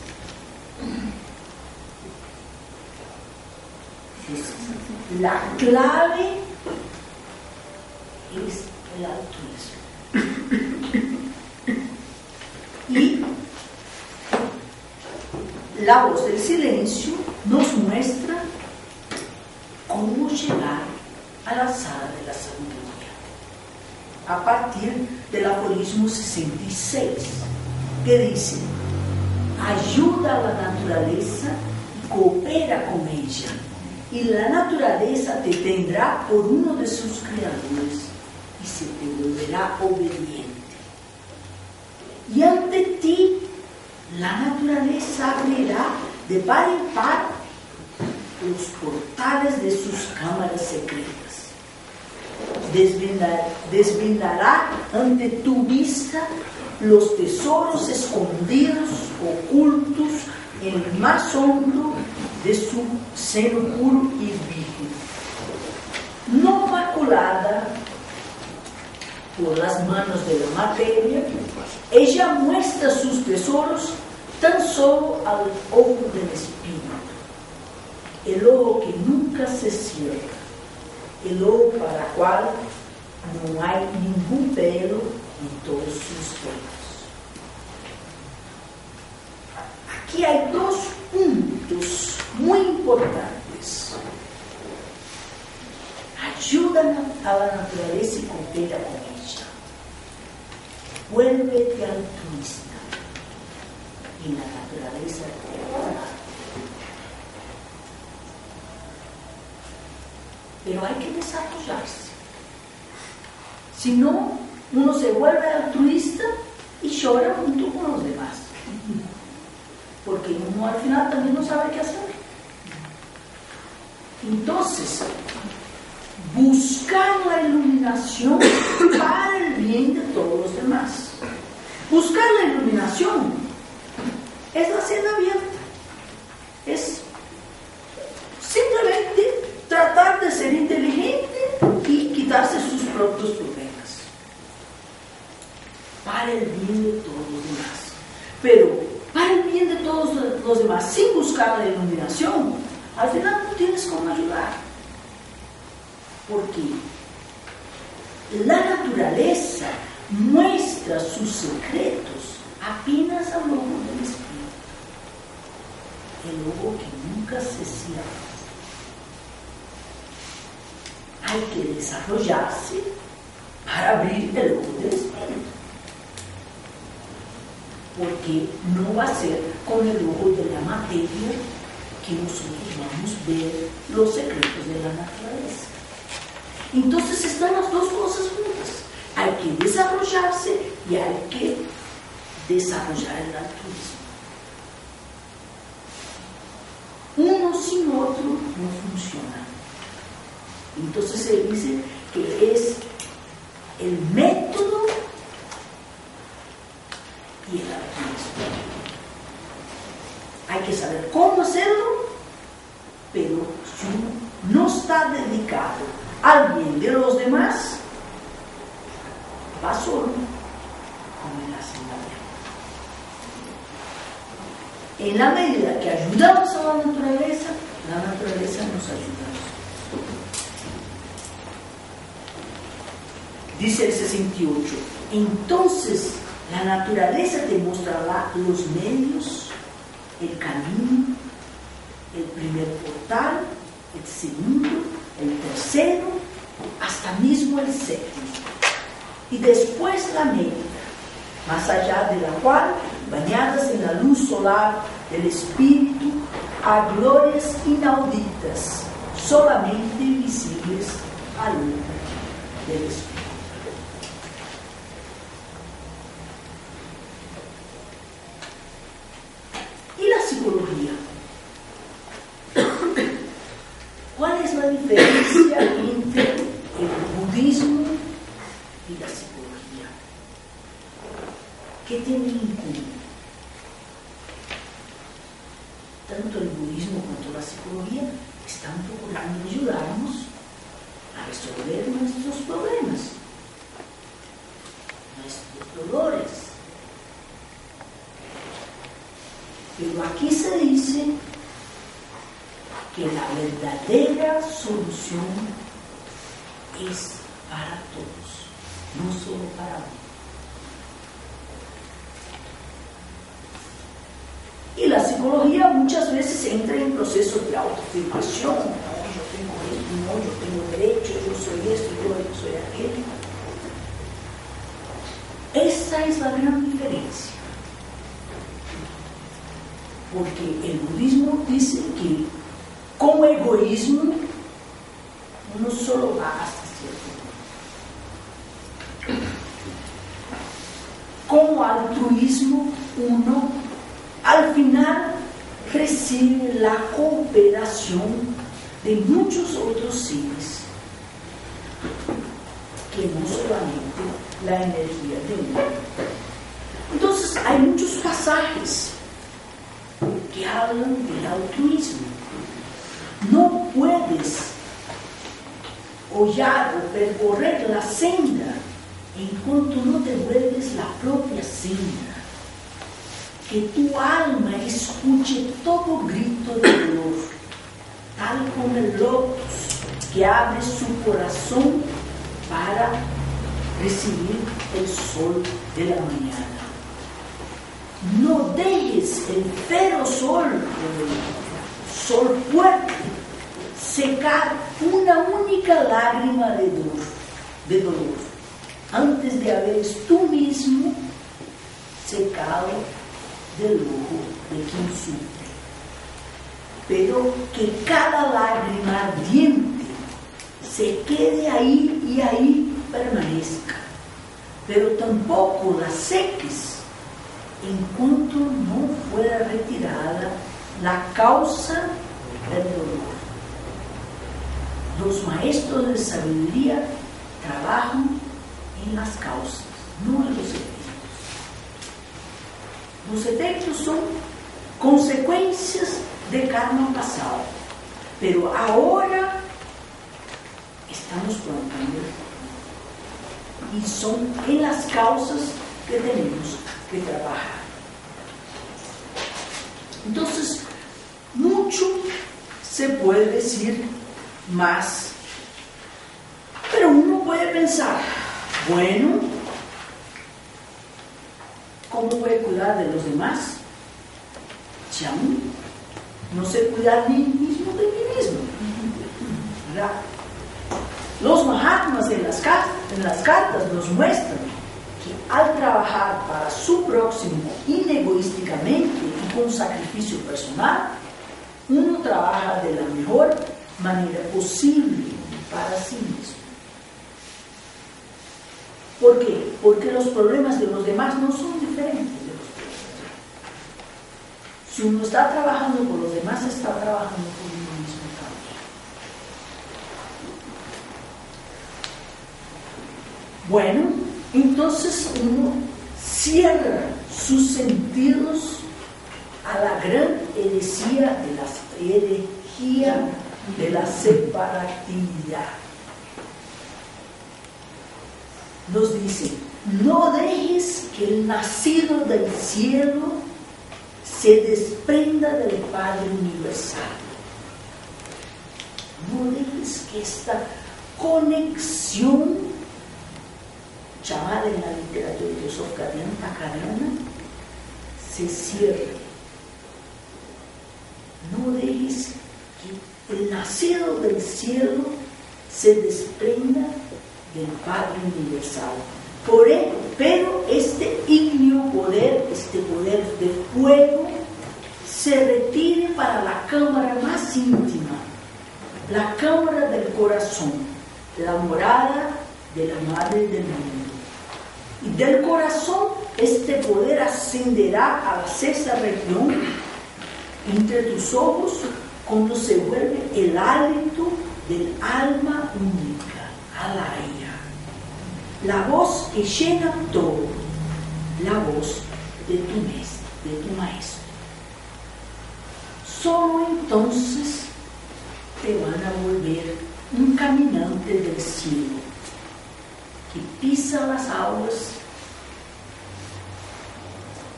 La clave es el altruismo. Y la voz del silencio nos muestra cómo llegar a la sala de la sabiduría, a partir del aforismo 66, que dice: ayuda a la naturaleza y coopera con ella. Y la naturaleza te tendrá por uno de sus creadores y se te volverá obediente. Y ante ti la naturaleza abrirá de par en par los portales de sus cámaras secretas. Desvendará ante tu vista los tesoros escondidos, ocultos en el más hondo de su seno puro y virgen. No maculada por las manos de la materia, ella muestra sus tesoros tan solo al ojo del espíritu, el ojo que nunca se cierra, el ojo para el cual no hay ningún velo en todos sus dedos. Aquí hay dos puntos muy importantes. Ayudan a la naturaleza y coopera con ella. Vuélvete altruista y la naturaleza te ayudará. Pero hay que desarrollarse. Si no, uno se vuelve altruista y llora junto con los demás. Porque uno al final también no sabe qué hacer. Entonces, buscar la iluminación para el bien de todos los demás. Buscar la iluminación es la senda abierta. Es simplemente tratar de ser inteligente y quitarse sus propios problemas para el bien de todos los demás. Pero para el bien de todos los demás, sin buscar la iluminación, al final no tienes cómo ayudar. Porque la naturaleza muestra sus secretos apenas al ojo del espíritu, el ojo que nunca se cierra. Hay que desarrollarse para abrir el ojo del espíritu, porque no va a ser con el ojo de la materia que nosotros vamos a ver los secretos de la naturaleza. Entonces están las dos cosas juntas. Hay que desarrollarse y hay que desarrollar el altruismo. Uno sin otro no funciona. Entonces se dice que es el método y el altruismo. Hay que saber cómo hacerlo, pero si uno no está dedicado al bien de los demás, va solo como en la senda. En la medida que ayudamos a la naturaleza nos ayuda. Dice el 68, entonces la naturaleza te mostrará los medios, el camino, el primer portal, el segundo, el tercero, hasta mismo el séptimo. Y después la meta, más allá de la cual, bañadas en la luz solar del espíritu, a glorias inauditas, solamente visibles al ojo del espíritu. Y la psicología. ¿Cuál es la diferencia entre el budismo y la psicología? ¿Qué tienen en común? Tanto el budismo como la psicología están procurando ayudarnos a resolver nuestros problemas, nuestros dolores. Pero aquí se dice que la verdadera solución es para todos, no solo para uno. Y la psicología muchas veces entra en procesos de autoafirmación. No, yo tengo esto, no, yo tengo derecho, yo soy esto, yo soy aquello. Esa es la gran diferencia. que como egoísmo uno solo va hasta cierto punto. Como altruismo uno al final recibe la cooperación de muchos otros seres, que no solamente la energía de uno. Entonces hay muchos pasajes que hablan del altruismo. No puedes hollar o percorrer la senda en cuanto no te vuelves la propia senda. Que tu alma escuche todo grito de dolor, tal como el lotus que abre su corazón para recibir el sol de la mañana. No dejes el feroz sol, el sol fuerte, secar una única lágrima de dolor, antes de haberes tú mismo secado del ojo de quien sufre. Pero que cada lágrima ardiente se quede ahí y ahí permanezca, pero tampoco la seques en cuanto no fuera retirada la causa del dolor. Los maestros de sabiduría trabajan en las causas, no en los efectos. Los efectos son consecuencias de karma pasado, pero ahora estamos plantando y son en las causas que tenemos que trabajar. Entonces, mucho se puede decir más, pero uno puede pensar, bueno, ¿cómo voy a cuidar de los demás? Ya no sé cuidar ni mismo de mí mismo, ¿verdad? Los Mahatmas en las cartas nos muestran que al trabajar para su próximo inegoísticamente y con sacrificio personal, uno trabaja de la mejor manera posible para sí mismo. ¿Por qué? Porque los problemas de los demás no son diferentes de los propios. Si uno está trabajando por los demás, está trabajando por uno mismo también. Bueno, entonces uno cierra sus sentidos a la gran herejía de la separatividad. Nos dice, no dejes que el nacido del cielo se desprenda del Padre Universal. No dejes que esta conexión, llamada en la literatura teosófica de Antakarana, se cierre. No dejes que el nacido del cielo se desprenda del Padre Universal. Pero este ígneo poder, este poder de fuego, se retire para la cámara más íntima, la cámara del corazón, la morada de la Madre del mundo. Y del corazón este poder ascenderá a la sexta región entre tus ojos cuando se vuelve el hálito del alma única, Alaya. La voz que llena todo, la voz de tu maestro. Solo entonces te van a volver un caminante del cielo que pisa las aguas,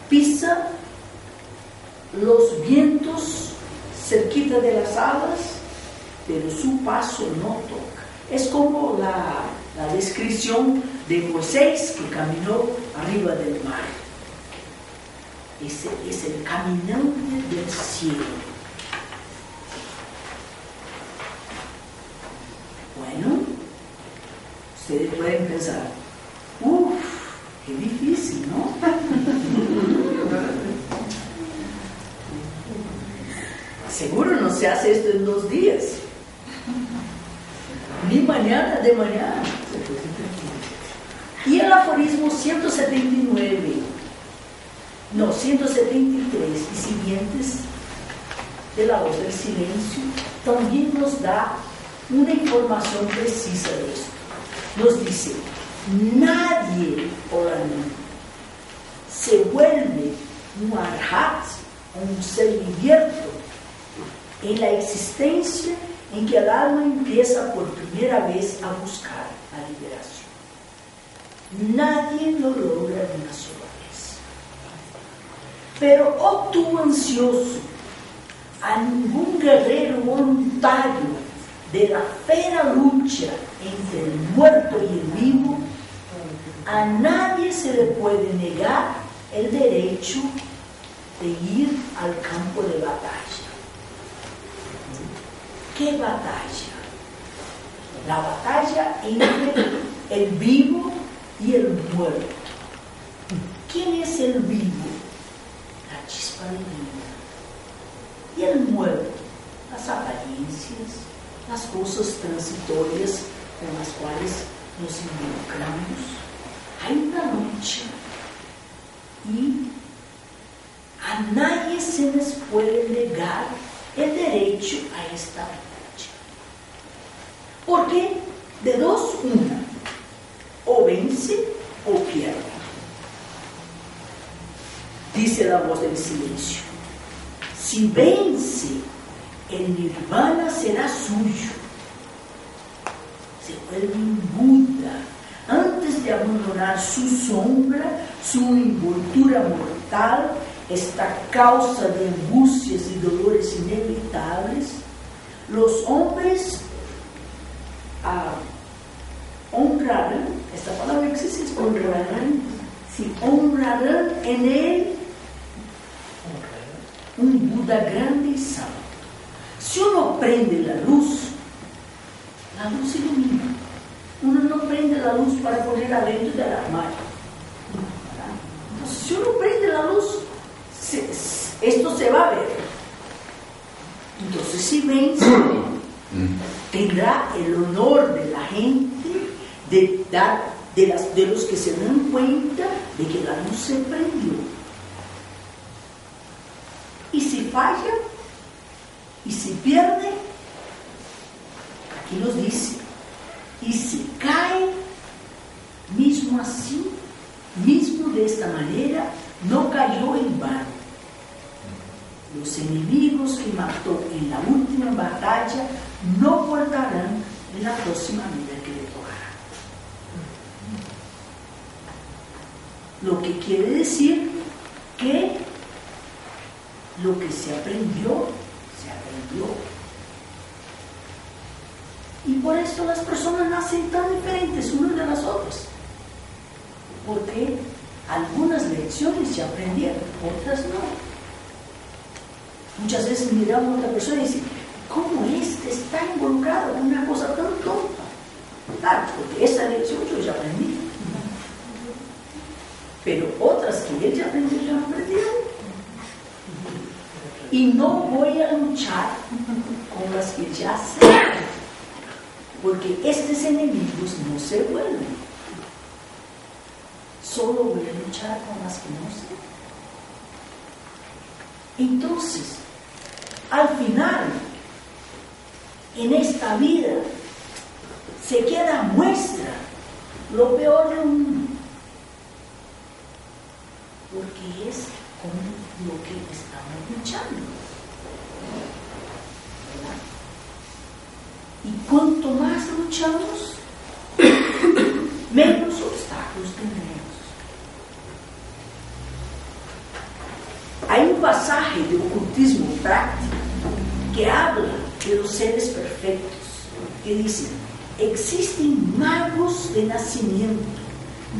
pisa los vientos cerquita de las alas, pero su paso no toca. Es como la descripción de Moisés que caminó arriba del mar. Ese es el caminante del cielo. Bueno, ustedes pueden pensar, qué difícil, ¿no? seguro no se hace esto en 2 días, ni mañana de mañana. Y el aforismo 173 y siguientes de la voz del silencio también nos da una información precisa de esto. Nos dice: nadie, Orani, se vuelve un arhat, un ser abierto en la existencia en que el alma empieza por primera vez a buscar la liberación. Nadie lo logra de una sola vez. Pero oh tú ansioso, a ningún guerrero voluntario de la fera lucha entre el muerto y el vivo, a nadie se le puede negar el derecho de ir al campo de batalla. ¿Qué batalla? La batalla entre el vivo y el muerto. ¿Quién es el vivo? La chispa divina. Y el muerto, las apariencias, las cosas transitorias con las cuales nos involucramos. Hay una lucha y a nadie se les puede negar el derecho a esta batalla. Porque de 2, 1, o vence o pierde. Dice la voz del silencio: si vence, el nirvana será suyo. Se vuelve un Buda antes de abandonar su sombra, su envoltura mortal, esta causa de angustias y dolores inevitables. Los hombres honrarán, esta palabra existe, honrarán, sí, honrarán en él un Buda grande y santo. Si uno prende la luz ilumina. Uno no prende la luz para poner adentro del armario. Entonces, si uno prende la luz, esto se va a ver. Entonces, si vence, tendrá el honor de la gente de los que se dan cuenta de que la luz se prendió. Y si falla, y si pierde, aquí nos dice: y si cae, mismo así, mismo de esta manera, no cayó en vano. Los enemigos que mató en la última batalla no volverán en la próxima vida que le tocará. Lo que quiere decir que lo que se aprendió, se aprendió. Y por eso las personas nacen tan diferentes unas de las otras. Porque algunas lecciones se aprendieron, otras no. Muchas veces miramos a otra persona y decimos: ¿cómo está involucrado en una cosa tan tonta? Claro, porque esa lección yo ya aprendí. Pero otras que él ya aprendió, ya no aprendieron. Y no voy a luchar con las que ya sé, porque estos enemigos no se vuelven. Solo voy a luchar con las que no sé. Entonces, al final, en esta vida, se queda muestra lo peor del mundo, porque es con lo que estamos luchando, ¿verdad? Y cuanto más luchamos, menos obstáculos tendremos. Hay un pasaje de ocultismo práctico que habla de los seres perfectos, que dice: existen magos de nacimiento,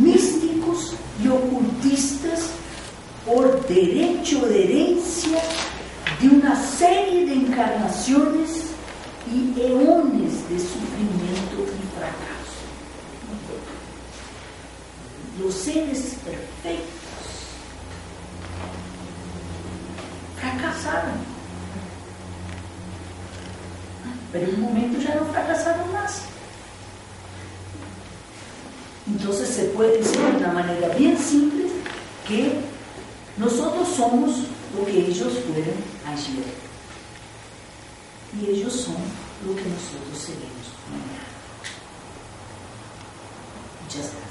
místicos y ocultistas por derecho de herencia de una serie de encarnaciones y eones de sufrimiento y fracaso. Los seres perfectos fracasaron. pero en un momento ya no fracasaron más. Entonces se puede decir de una manera bien simple que nosotros somos lo que ellos fueron ayer y ellos son lo que nosotros seremos mañana. Muchas gracias.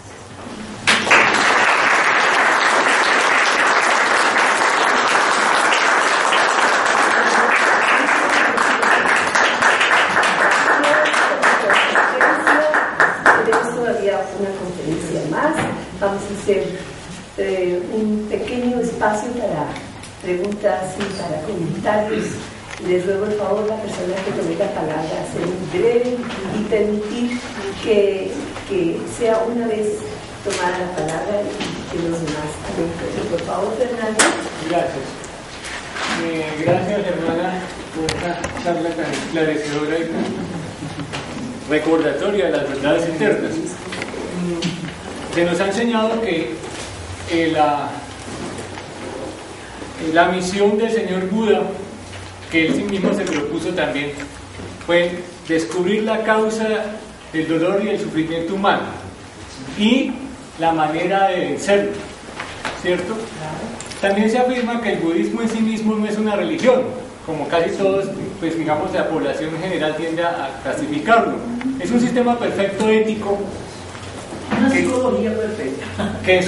Una conferencia más. Vamos a hacer un pequeño espacio para preguntas y para comentarios. Les ruego el favor a la persona que tome la palabra a ser muy breve y permitir que sea una vez tomada la palabra y que los demás también. Por favor, Fernando. Gracias. Gracias, hermana, por esta charla tan esclarecedora y tan recordatoria de las verdades eternas. Se nos ha enseñado que la misión del señor Buda, que él sí mismo se propuso también, fue descubrir la causa del dolor y el sufrimiento humano y la manera de vencerlo, ¿cierto? También se afirma que el budismo en sí mismo no es una religión, como casi todos, pues digamos, la población en general tiende a clasificarlo. Es un sistema perfecto ético, una psicología perfecta, que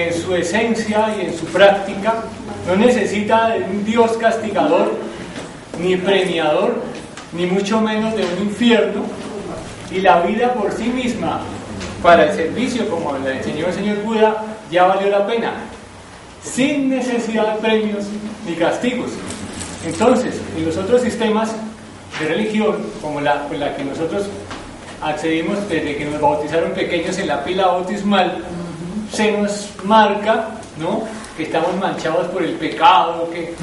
en su esencia y en su práctica no necesita de un Dios castigador, ni premiador, ni mucho menos de un infierno, y la vida por sí misma, para el servicio, como la enseñó el señor Buda, ya valió la pena, sin necesidad de premios ni castigos. Entonces, en los otros sistemas de religión, como la que nosotros accedimos desde que nos bautizaron pequeños en la pila bautismal, se nos marca, ¿no?, que estamos manchados por el pecado, que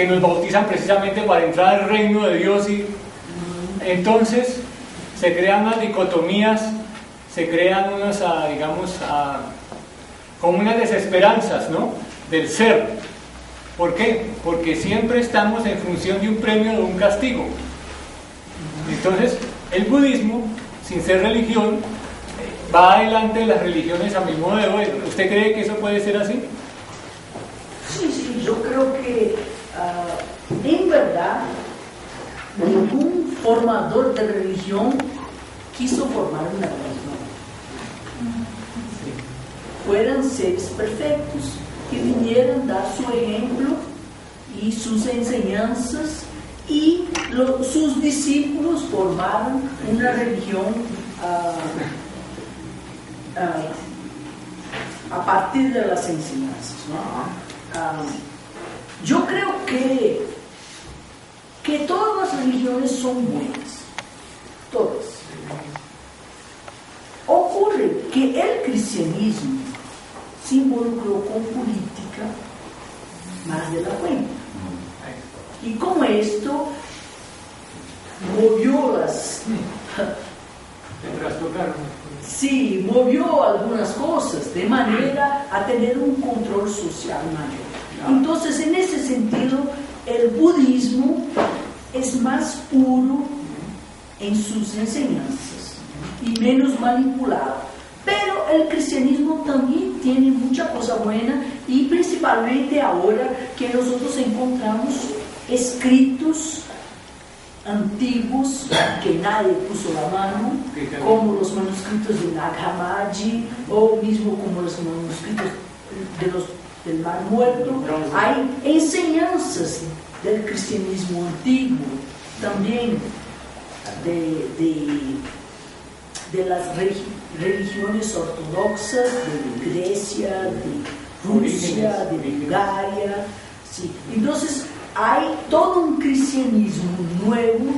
nos bautizan precisamente para entrar al reino de Dios, y entonces se crean unas dicotomías, se crean unas, como unas desesperanzas, ¿no?, del ser. ¿Por qué? Porque siempre estamos en función de un premio o de un castigo. Entonces, el budismo, sin ser religión, va adelante de las religiones a mi modo de ver. ¿Usted cree que eso puede ser así? Sí, yo creo que en verdad ningún formador de religión quiso formar una religión. Fueran seres perfectos que vinieran a dar su ejemplo y sus enseñanzas, y sus discípulos formaron una religión a partir de las enseñanzas, ¿no? Yo creo que todas las religiones son buenas, todas. Ocurre que el cristianismo se involucró con política más de la cuenta. Y como esto movió movió algunas cosas de manera a tener un control social mayor. Entonces, en ese sentido, el budismo es más puro en sus enseñanzas y menos manipulado. Pero el cristianismo también tiene mucha cosa buena, y principalmente ahora que nosotros encontramos escritos antiguos que nadie puso la mano, como los manuscritos de Nag Hammadi, o mismo como los manuscritos del Mar Muerto. Hay enseñanzas del cristianismo antiguo, también de las religiones ortodoxas de Grecia, de Rusia, de Bulgaria. Sí. Entonces, hay todo un cristianismo nuevo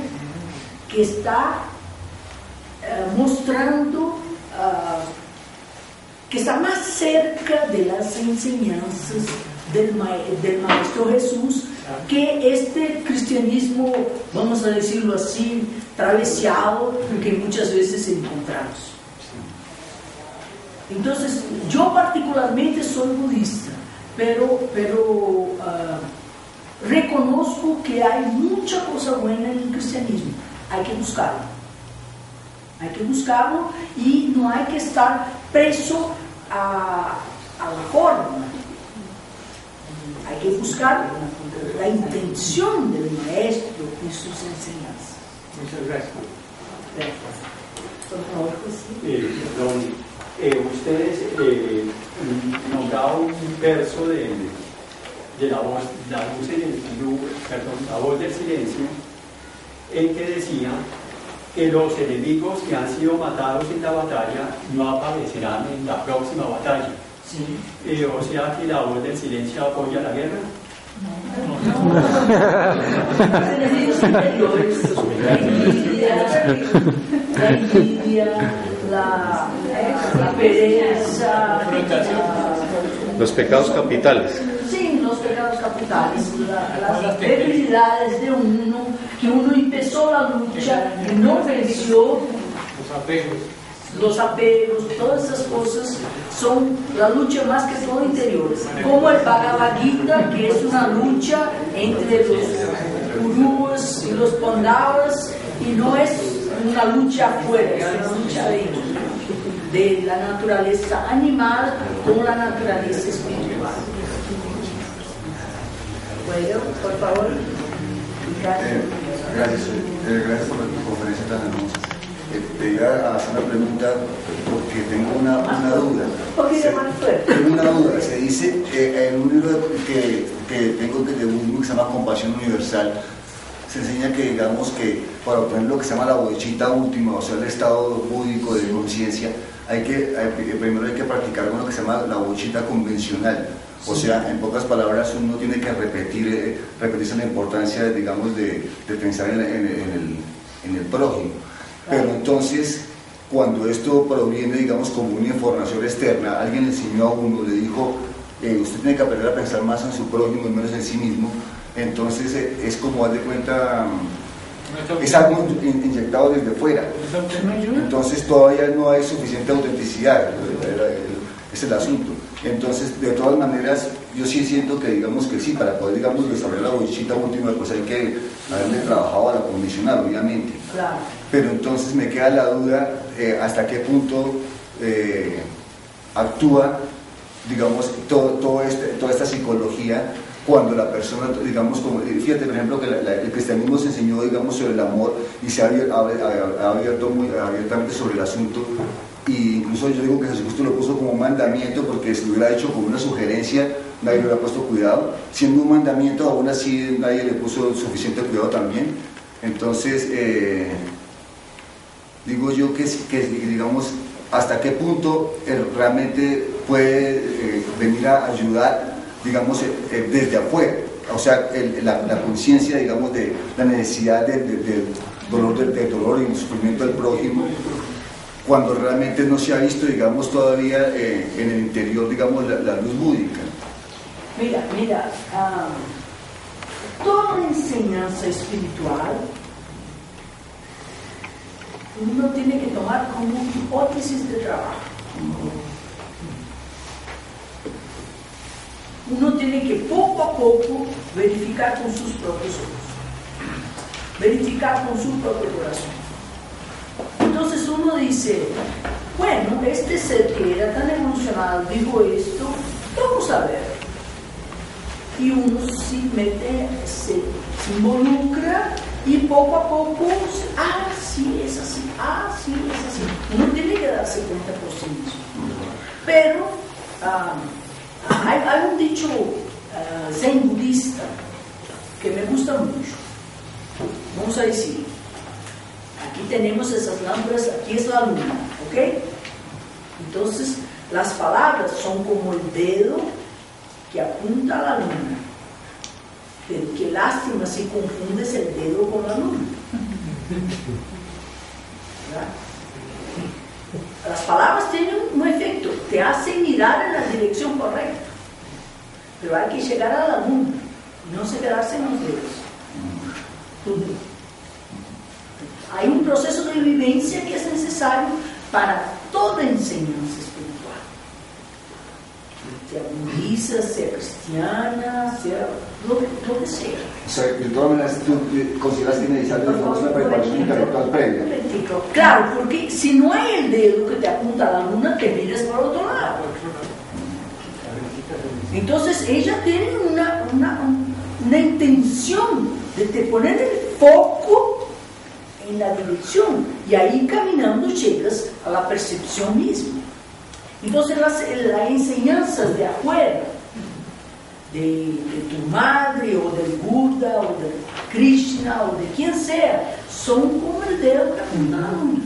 que está mostrando que está más cerca de las enseñanzas del Maestro Jesús que este cristianismo, vamos a decirlo así, traveseado, que muchas veces encontramos. Entonces, yo particularmente soy budista, pero reconozco que hay mucha cosa buena en el cristianismo. hay que buscarlo. Hay que buscarlo y no hay que estar preso a la forma. Hay que buscar la intención del maestro en sus enseñanzas. Muchas gracias. Gracias. Por favor, ustedes nombraban un verso de la voz del silencio, en que decía que los enemigos que han sido matados en la batalla no aparecerán en la próxima batalla. Sí. O sea que la voz del silencio apoya la guerra. Enemigos interiores, la envidia, la pereza, los pecados capitales. Sí, los pecados capitales, las debilidades de uno, que uno empezó la lucha y no venció. Los apegos, todas esas cosas son la lucha más que todo interior. Como el Bhagavad Gita, que es una lucha entre los gurús y los pandavas, y no es una lucha afuera, es una lucha de la naturaleza animal con la naturaleza espiritual. Bueno, por favor. Gracias por tu conferencia tan hermosa. Te iba a hacer una pregunta porque tengo una duda. Tengo una duda. Se dice en un libro que tengo de budismo que se llama Compasión Universal, se enseña que, digamos, que para obtener lo que se llama la bodhicitta última, o sea, el estado búdico de conciencia, primero hay que practicar con lo que se llama la bodhicitta convencional. O sea, en pocas palabras, uno tiene que repetirse la importancia, digamos, de pensar en el prójimo. Pero entonces, cuando esto proviene, digamos, como una información externa, alguien le enseñó a uno, le dijo, usted tiene que aprender a pensar más en su prójimo y menos en sí mismo. Entonces, es como, haz de cuenta, es algo inyectado desde fuera. Entonces, todavía no hay suficiente autenticidad, es el asunto. Entonces, de todas maneras, yo sí siento que, digamos, que sí, para poder, digamos, desarrollar la bodhicitta última, pues hay que haberle trabajado a la condicional, obviamente. Claro. Pero entonces me queda la duda hasta qué punto actúa, digamos, toda esta psicología cuando la persona, digamos, como, fíjate, por ejemplo, que el cristianismo se enseñó, digamos, sobre el amor y se ha abierto muy abiertamente sobre el asunto. Y incluso yo digo que Jesucristo lo puso como mandamiento, porque si lo hubiera hecho como una sugerencia, nadie le hubiera puesto cuidado. Siendo un mandamiento, aún así nadie le puso suficiente cuidado también. Entonces, digo yo que digamos, hasta qué punto realmente puede venir a ayudar, digamos, desde afuera. O sea, la conciencia, digamos, de la necesidad del dolor y el sufrimiento del prójimo, cuando realmente no se ha visto, digamos, todavía en el interior, digamos, la luz búdica. Mira, toda enseñanza espiritual uno tiene que tomar como hipótesis de trabajo. Uno tiene que poco a poco verificar con sus propios ojos, verificar con su propio corazón. Entonces uno dice, bueno, este ser que era tan evolucionado dijo esto, vamos a ver. Y uno se involucra y poco a poco, sí es así, sí es así. Uno tiene que darse cuenta por sí mismo. Pero hay un dicho zen budista que me gusta mucho. Vamos a decir, aquí tenemos esas lámparas, aquí es la luna, ¿ok? Entonces, las palabras son como el dedo que apunta a la luna. Pero qué lástima si confundes el dedo con la luna. ¿Verdad? Las palabras tienen un efecto, te hacen mirar en la dirección correcta. Pero hay que llegar a la luna, no se quedarse en los dedos. Hay un proceso de vivencia que es necesario para toda enseñanza espiritual. sea budista, sea cristiana, sea lo que sea. O sea, de todas maneras, tú consideras que necesitas una preparación intelectual previa. Claro, porque si no hay el dedo que te apunta a la luna, te miras por otro lado. Entonces ella tiene una intención de te poner el foco en la dirección y ahí caminando llegas a la percepción misma. Entonces las enseñanzas de afuera, de tu madre o del Buda o de Krishna o de quien sea, son como el dedo que apunta a la luna.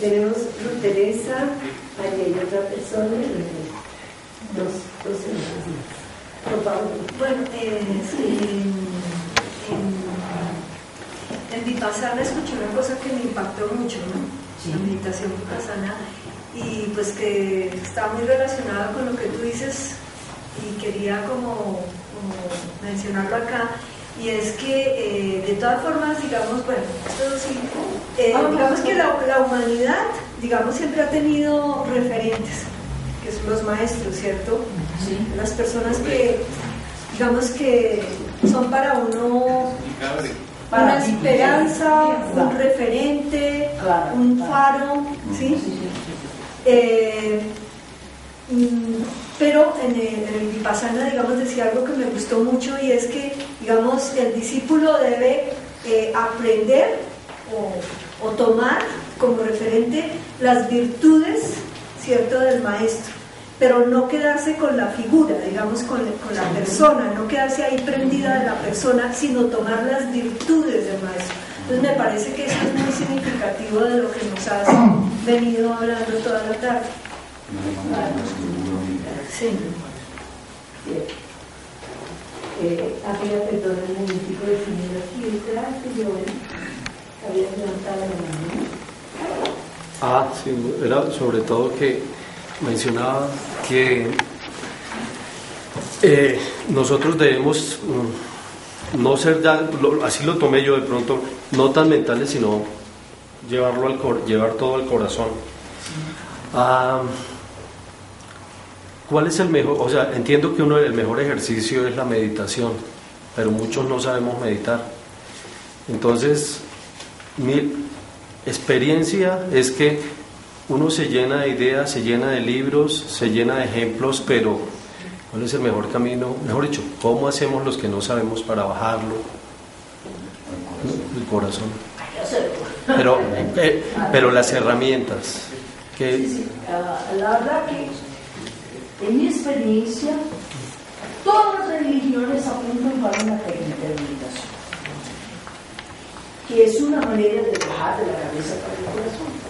Tenemos Ruth Teresa, ahí hay otra persona, dos semanas más. Por favor. Bueno, en Vipassana escuché una cosa que me impactó mucho, ¿no? Sí. La meditación Vipassana, y pues que está muy relacionado con lo que tú dices y quería como mencionarlo acá. Y es que de todas formas, digamos, bueno, esto sí, digamos que la humanidad, digamos, siempre ha tenido referentes, que son los maestros, ¿cierto? Sí. Las personas que, digamos, que son para uno una esperanza, un referente, un faro, ¿sí? Pero en el Vipassana, digamos, decía algo que me gustó mucho, y es que, digamos, el discípulo debe aprender o tomar como referente las virtudes, ¿cierto?, del maestro, pero no quedarse con la figura, digamos, con la persona, no quedarse ahí prendida de la persona, sino tomar las virtudes del maestro. Entonces me parece que eso es muy significativo de lo que nos has venido hablando toda la tarde. Sí. Había, perdón, un momentico de señor aquí detrás, que yo había levantado la mano. Sí, era sobre todo que mencionaba que nosotros debemos no ser ya, así lo tomé yo de pronto, no tan mentales, sino llevar todo al corazón. ¿Cuál es el mejor? O sea, entiendo que el mejor ejercicio es la meditación, pero muchos no sabemos meditar. Entonces, mi experiencia es que uno se llena de ideas, se llena de libros, se llena de ejemplos, pero ¿cuál es el mejor camino? Mejor dicho, ¿cómo hacemos los que no sabemos para bajarlo? El corazón. Pero las herramientas. Sí. La verdad que en mi experiencia todas las religiones apuntan para una técnica de meditación, que es una manera de bajar de la cabeza para el corazón.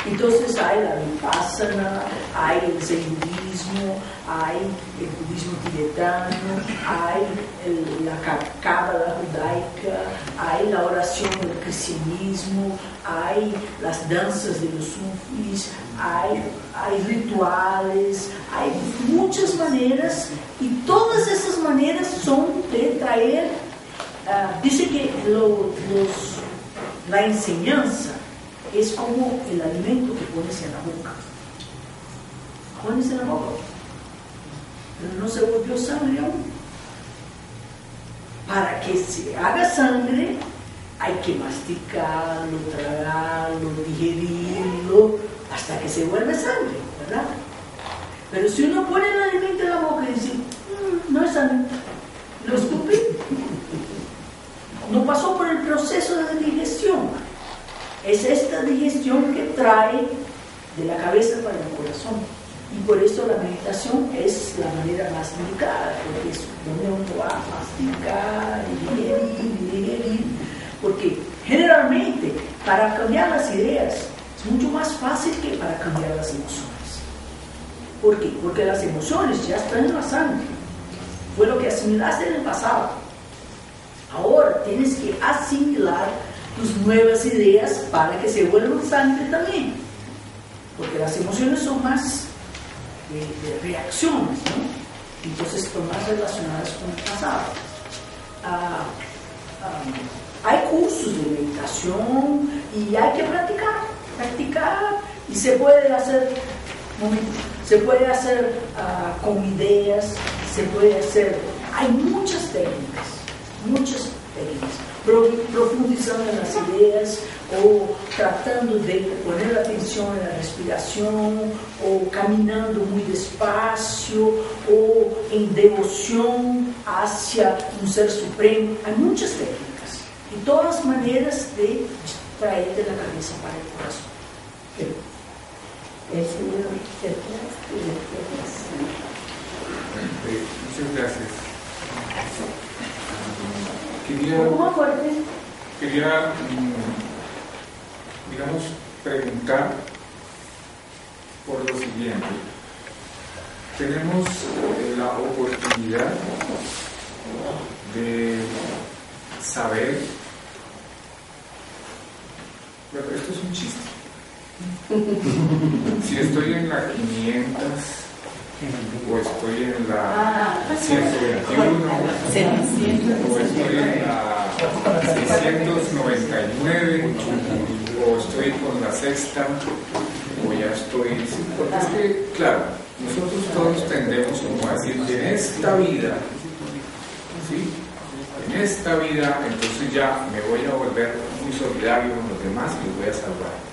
Entonces hay la Vipassana, hay el Zen budismo, hay el budismo tibetano, hay la cábala judaica, hay la oración del cristianismo, hay las danzas de los sufis, hay rituales, hay muchas maneras, y todas esas maneras son de traer, dice que la enseñanza es como el alimento que pones en la boca. Pones en la boca, pero no se volvió sangre aún. Para que se haga sangre hay que masticarlo, tragarlo, digerirlo, hasta que se vuelve sangre, ¿verdad? Pero si uno pone el alimento en la boca y dice, no es sangre, lo escupí, no pasó por el proceso de digestión. Es esta digestión que trae de la cabeza para el corazón. Y por eso la meditación es la manera más indicada, porque es donde uno va a masticar y digerir. Porque generalmente para cambiar las ideas es mucho más fácil que para cambiar las emociones. ¿Por qué? Porque las emociones ya están en la sangre. Fue lo que asimilaste en el pasado. Ahora tienes que asimilar tus nuevas ideas para que se vuelvan sangre también, porque las emociones son más de reacciones, ¿no? Entonces son más relacionadas con el pasado. Hay cursos de meditación y hay que practicar Y se puede hacer con ideas, se puede hacer, hay muchas técnicas, profundizando en las ideas o tratando de poner atención en la respiración o caminando muy despacio o en devoción hacia un ser supremo. Hay muchas técnicas y todas maneras de traer de la cabeza para el corazón. El señor detrás y detrás. Muchas gracias. Quería, digamos, preguntar por lo siguiente. Tenemos la oportunidad de saber, bueno, esto es un chiste. Si estoy en la 500 o estoy en la 121 o estoy en la 699 o estoy con la sexta o ya estoy, porque es que claro, nosotros todos tendemos como a decir que en esta vida, ¿sí? En esta vida entonces ya me voy a volver muy solidario con los demás y los voy a salvar.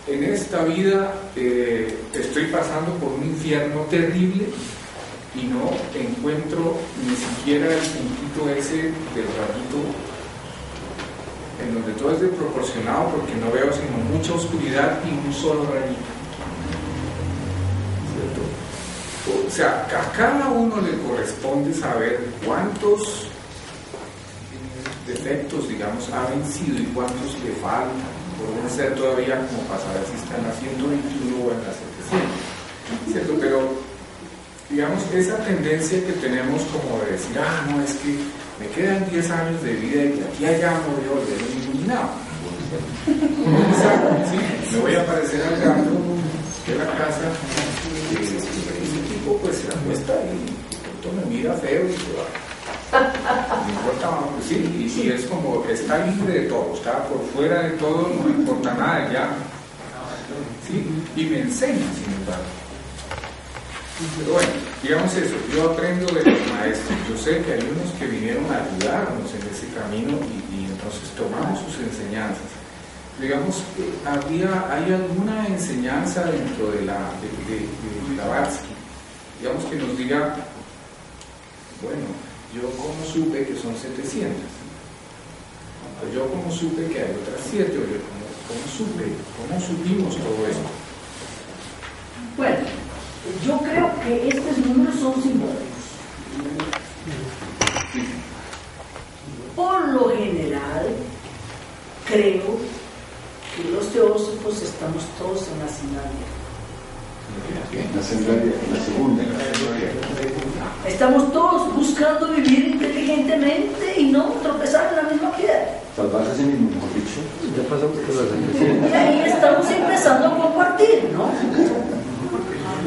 En esta vida estoy pasando por un infierno terrible y no encuentro ni siquiera el puntito ese del rayito en donde todo es desproporcionado porque no veo sino mucha oscuridad y un solo rayito. ¿Cierto? O sea, a cada uno le corresponde saber cuántos defectos, digamos, ha vencido y cuántos le faltan. Pueden ser todavía como para saber si está en la 121 o en la 700, ¿cierto? Pero, digamos, esa tendencia que tenemos como de decir, no, es que me quedan 10 años de vida y de aquí a allá me voy a volver un iluminado. ¿Sí? Me voy a parecer al gato de la casa, ese tipo pues se acuesta y me mira feo y se va. No importa, pues sí, y es como está libre de todo, está por fuera de todo, no importa nada ya, ¿sí? Y me enseña, sin embargo. Pero bueno, digamos eso, yo aprendo de los maestros, yo sé que hay unos que vinieron a ayudarnos en ese camino y entonces tomamos sus enseñanzas. Digamos, ¿hay alguna enseñanza dentro de Blavatsky? Digamos que nos diga, bueno, yo como supe que son 700, o yo como supe que hay otras 7, o yo cómo supimos todo esto. Bueno, yo creo que estos números son simbólicos. Por lo general, creo que los teósofos estamos todos en la sinodalidad. La segunda. Estamos todos buscando vivir inteligentemente y no tropezar en la misma piedra. Salvarse a sí mismo, mejor dicho. Ya pasamos por las Y ahí estamos empezando a compartir, ¿no?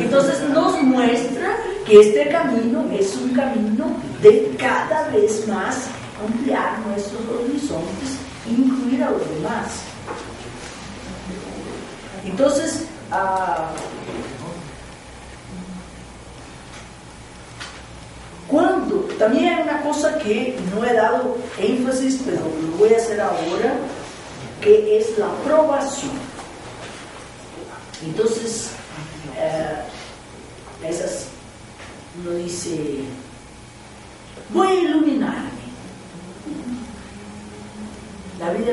Entonces nos muestra que este camino es un camino de cada vez más ampliar nuestros horizontes e incluir a los demás. Entonces, cuando también hay una cosa que no he dado énfasis, pero lo voy a hacer ahora, que es la aprobación. Entonces, uno dice, voy a iluminarme. La vida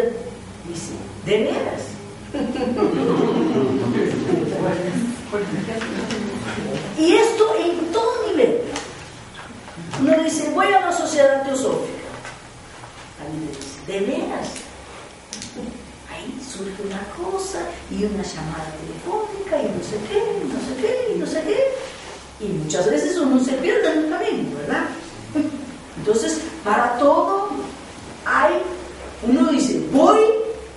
dice, ¿de veras? Y esto en todo nivel. Uno dice, voy a una sociedad teosófica. Alguien dice, ¿de veras? Ahí surge una cosa y una llamada telefónica y no sé qué, y no sé qué, y no sé qué. Y muchas veces uno se pierde en el camino, ¿verdad? Entonces, para todo uno dice, voy,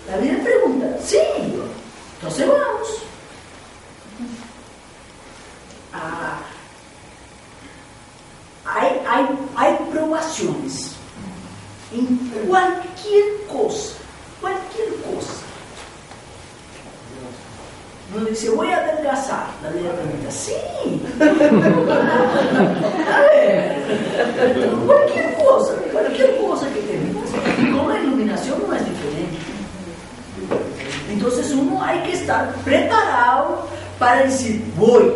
la vida pregunta, sí, entonces vamos. Hay probaciones en cualquier cosa, Uno dice, voy a adelgazar. La vida pregunta, sí. A ver, cualquier cosa que te metas. Con la iluminación no es diferente. Entonces uno hay que estar preparado para decir, voy,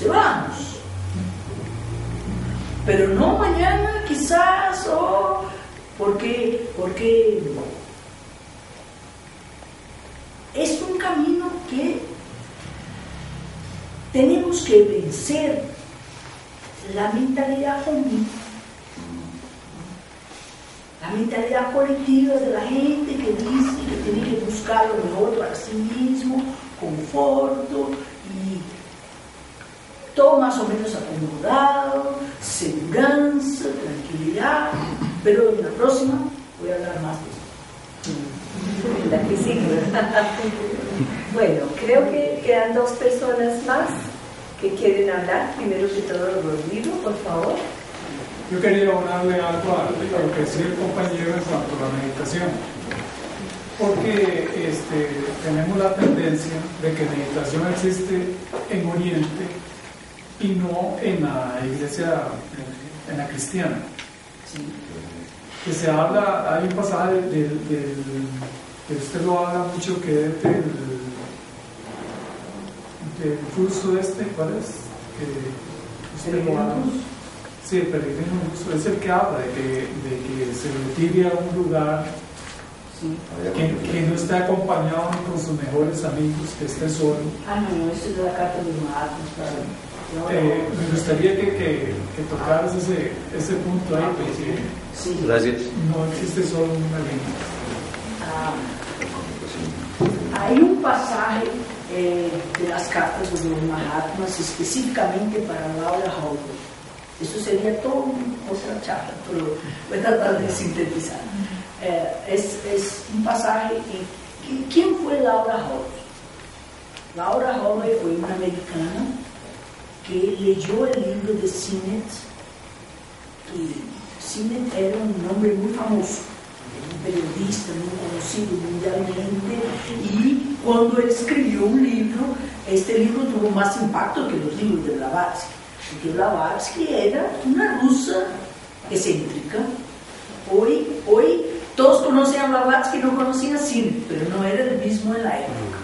vamos. Pero no mañana quizás, porque es un camino que tenemos que vencer la mentalidad familiar, la mentalidad colectiva de la gente que dice que tiene que buscar lo mejor para sí mismo, conforto y todo más o menos acomodado, seguranza, tranquilidad, pero en la próxima voy a hablar más de eso. La que sigue. Bueno, creo que quedan dos personas más que quieren hablar. Primero que todo, Rodrigo, por favor. Yo quería hablarle algo a lo que decía el compañero en cuanto a la meditación, porque tenemos la tendencia de que meditación existe en Oriente y no en la iglesia, en la cristiana. Que se habla, hay un pasaje que usted lo habla mucho, que es del curso ¿cuál es? Que usted lo habla. Sí, el peregrino es el que habla de que se retire a un lugar que no esté acompañado con sus mejores amigos, que esté solo. No, eso es de la carta de Mahatma. Me gustaría que tocaras ese punto ahí, porque gracias. No existe solo una línea. Hay un pasaje de las cartas de los Mahatmas específicamente para Laura Howard. Eso sería toda otra charla, pero voy a tratar de sintetizar. Es un pasaje. ¿Quién fue Laura Howard? Laura Howard fue una americana que leyó el libro de Sinnett. Sinnett era un hombre muy famoso, un periodista muy conocido mundialmente, y cuando él escribió un libro, este libro tuvo más impacto que los libros de Blavatsky, porque Blavatsky era una rusa excéntrica. Hoy todos conocían a Blavatsky, no conocían a Sinnett, pero no era el mismo en la época.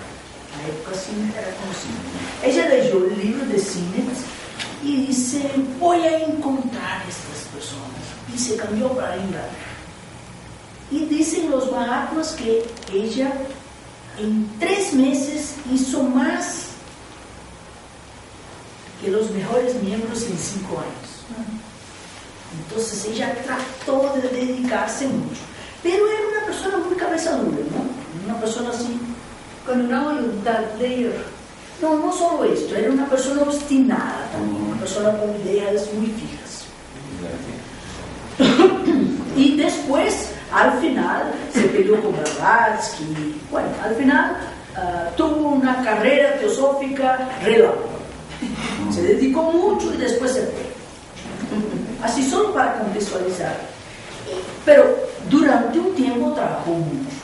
En la época Sinnett era conocido. Ella leyó el libro de Sinnett y dice, voy a encontrar estas personas, y se cambió para Inglaterra. Y dicen los Mahatmas que ella en 3 meses hizo más que los mejores miembros en 5 años. Entonces ella trató de dedicarse mucho, pero era una persona muy cabeza dura, ¿no? Una persona así, con una voluntad de ir. No solo esto, era una persona obstinada también, una persona con ideas muy fijas. Y después, al final, se peleó con Blavatsky. Bueno, al final tuvo una carrera teosófica relevante. Se dedicó mucho y después se fue. Así solo para contextualizar. Pero durante un tiempo trabajó mucho.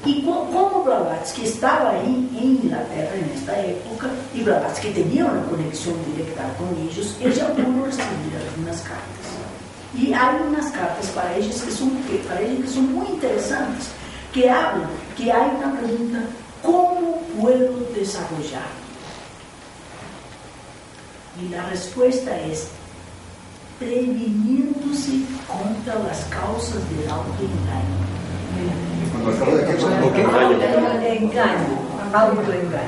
Y como Blavatsky estaba ahí en Inglaterra en esta época, y Blavatsky tenía una conexión directa con ellos, ella pudo recibir algunas cartas. Y hay unas cartas para ellos que son muy interesantes, que hablan, que hay una pregunta, ¿cómo puedo desarrollar? Y la respuesta es, previniéndose contra las causas del autoengaño.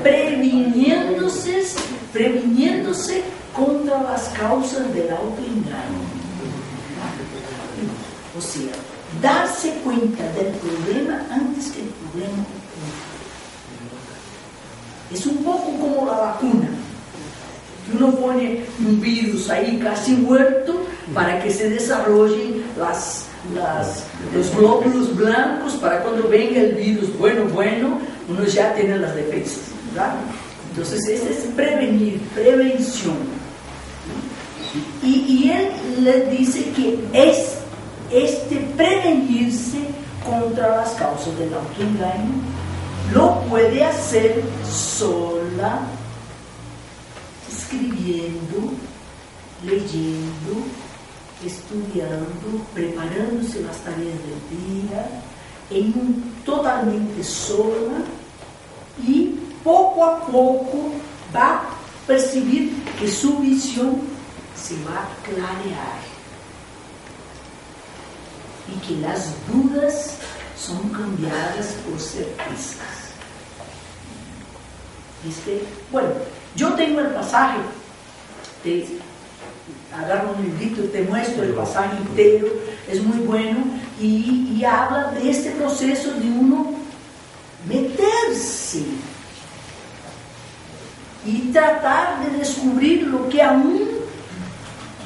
Previniéndose contra las causas del autoengaño. O sea, darse cuenta del problema antes que el problema ocurra. Es un poco como la vacuna. Uno pone un virus ahí casi muerto para que se desarrollen los glóbulos blancos para cuando venga el virus bueno, uno ya tiene las defensas, ¿verdad? Entonces ese es prevenir, prevención. Y él le dice que es prevenirse contra las causas del autoengaño lo puede hacer sola, escribiendo, leyendo, estudiando, preparándose las tareas del día, totalmente sola, y poco a poco va a percibir que su visión se va a clarear y que las dudas son cambiadas por certezas. Bueno, yo tengo el pasaje, agarro un librito y te muestro el pasaje entero, es muy bueno, y habla de este proceso de uno meterse y tratar de descubrir lo que aún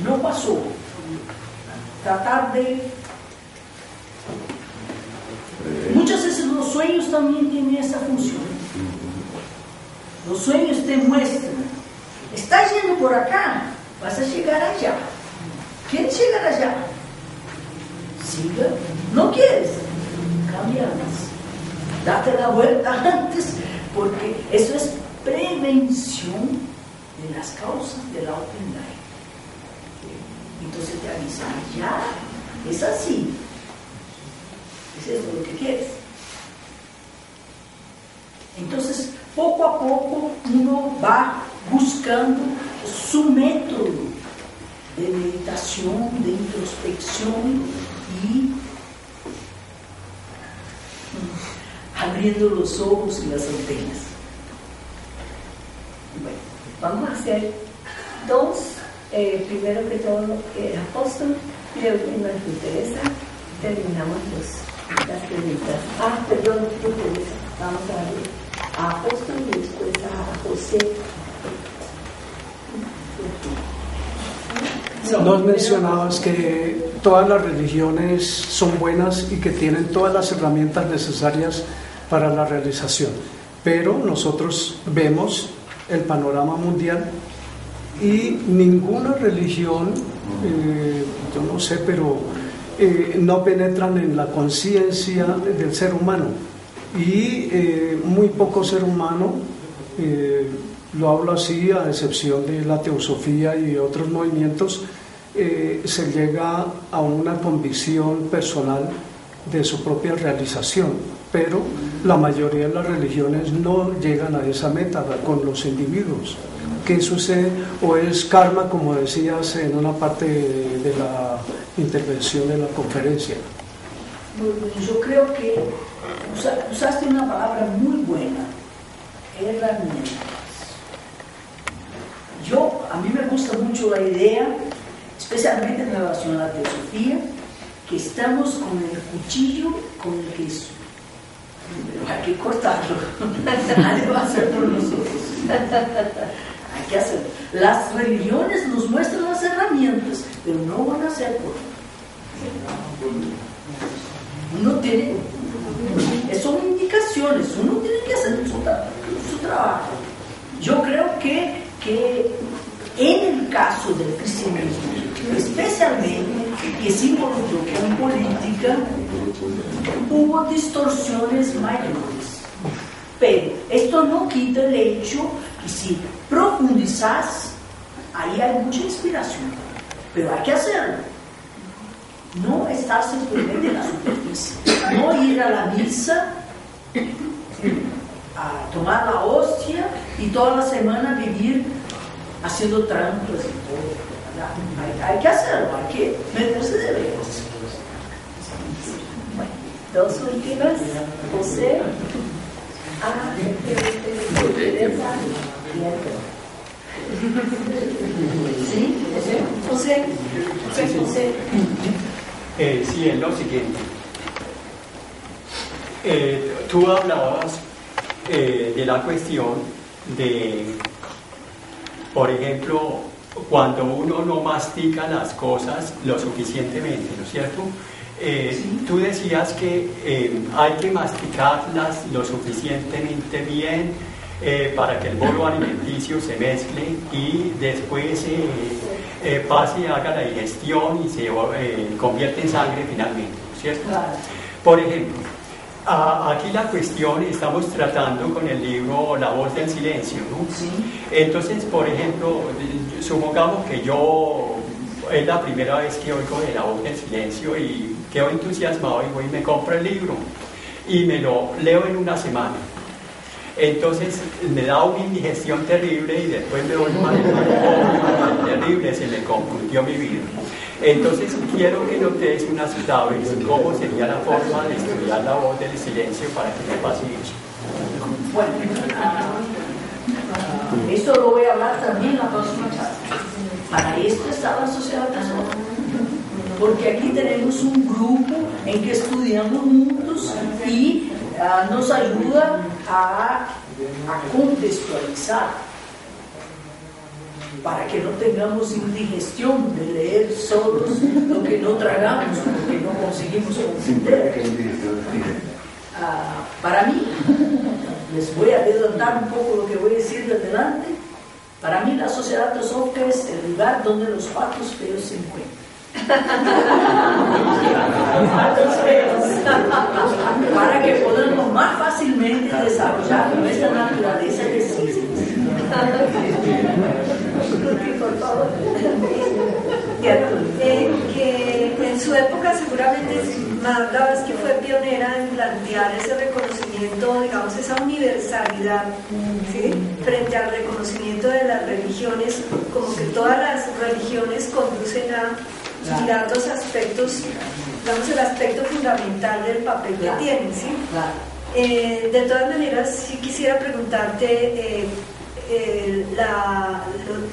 no pasó, tratar de... Muchas veces los sueños también tienen esa función. Los sueños te muestran, estás yendo por acá, vas a llegar allá. ¿Quieres llegar allá? Siga. ¿No quieres? Cambiamos. Date la vuelta antes, porque eso es prevención de las causas del auto-engaño. Entonces te avisa, ya, es así. ¿Es eso lo que quieres? Entonces, poco a poco uno va buscando su método de meditación, de introspección y abriendo los ojos y las antenas. Bueno, vamos a hacer dos, primero que todo, el apóstol, luego en nuestra Teresa, terminamos las preguntas. Perdón, Teresa, vamos a ver a apóstol y después a José. Nos mencionabas que todas las religiones son buenas y que tienen todas las herramientas necesarias para la realización, pero nosotros vemos el panorama mundial y ninguna religión, yo no sé, pero no penetran en la conciencia del ser humano, y muy poco ser humano, lo hablo así a excepción de la teosofía y otros movimientos, se llega a una convicción personal de su propia realización, pero la mayoría de las religiones no llegan a esa meta con los individuos. ¿Qué sucede? ¿O es karma, como decías en una parte de la intervención de la conferencia? Yo creo que usaste una palabra muy buena, herramientas. A mí me gusta mucho la idea, especialmente en relación a la teosofía, que estamos con el cuchillo con el queso. Pero hay que cortarlo, nadie va a hacer por nosotros. Hay que hacerlo. Las religiones nos muestran las herramientas, pero no van a hacer por nosotros. Uno tiene, son indicaciones, uno tiene que hacer su trabajo. Yo creo que en el caso del cristianismo, especialmente que se involucró con política, hubo distorsiones mayores. Pero esto no quita el hecho que si profundizas, ahí hay mucha inspiración, pero hay que hacerlo. No estar simplemente en la superficie, no ir a la misa, a tomar la hostia y toda la semana vivir haciendo trampas y todo. Hay que hacerlo, hay que meterse de veras. Dos últimas, José, Teresa y Alberto. ¿Sí? José. Sí, es lo siguiente. Tú hablabas de la cuestión de, por ejemplo, cuando uno no mastica las cosas lo suficientemente, ¿no es cierto? Tú decías que hay que masticarlas lo suficientemente bien para que el bolo alimenticio se mezcle y después pase, haga la digestión y se convierte en sangre finalmente, ¿no es cierto? Por ejemplo, Aquí la cuestión, estamos tratando con el libro La voz del silencio, ¿no? Sí. Entonces, por ejemplo, supongamos que yo es la primera vez que oigo de La voz del silencio y quedo entusiasmado y voy y me compro el libro y me lo leo en una semana. Entonces me da una indigestión terrible y después me voy mal terrible, se me confundió mi vida. Entonces quiero que notes unas claves, cómo sería la forma de estudiar La voz del silencio para que me pase eso. Bueno, esto lo voy a hablar también la próxima charla. Para esto está la Sociedad Teosófica, porque aquí tenemos un grupo en que estudiamos juntos y nos ayuda a contextualizar, para que no tengamos indigestión de leer solos lo que no tragamos, lo que no conseguimos comprender. Para mí, les voy a adelantar un poco lo que voy a decir de adelante. Para mí la Sociedad Teosófica es el lugar donde los patos feos se encuentran. Para que podamos más fácilmente desarrollar nuestra naturaleza de ciencia. Por favor. Que en su época seguramente Magda Blavatsky fue pionera en plantear ese reconocimiento, digamos, esa universalidad, ¿sí?, frente al reconocimiento de las religiones, como que todas las religiones conducen a mirar los aspectos, digamos, el aspecto fundamental del papel que tienen, ¿sí? De todas maneras, sí quisiera preguntarte,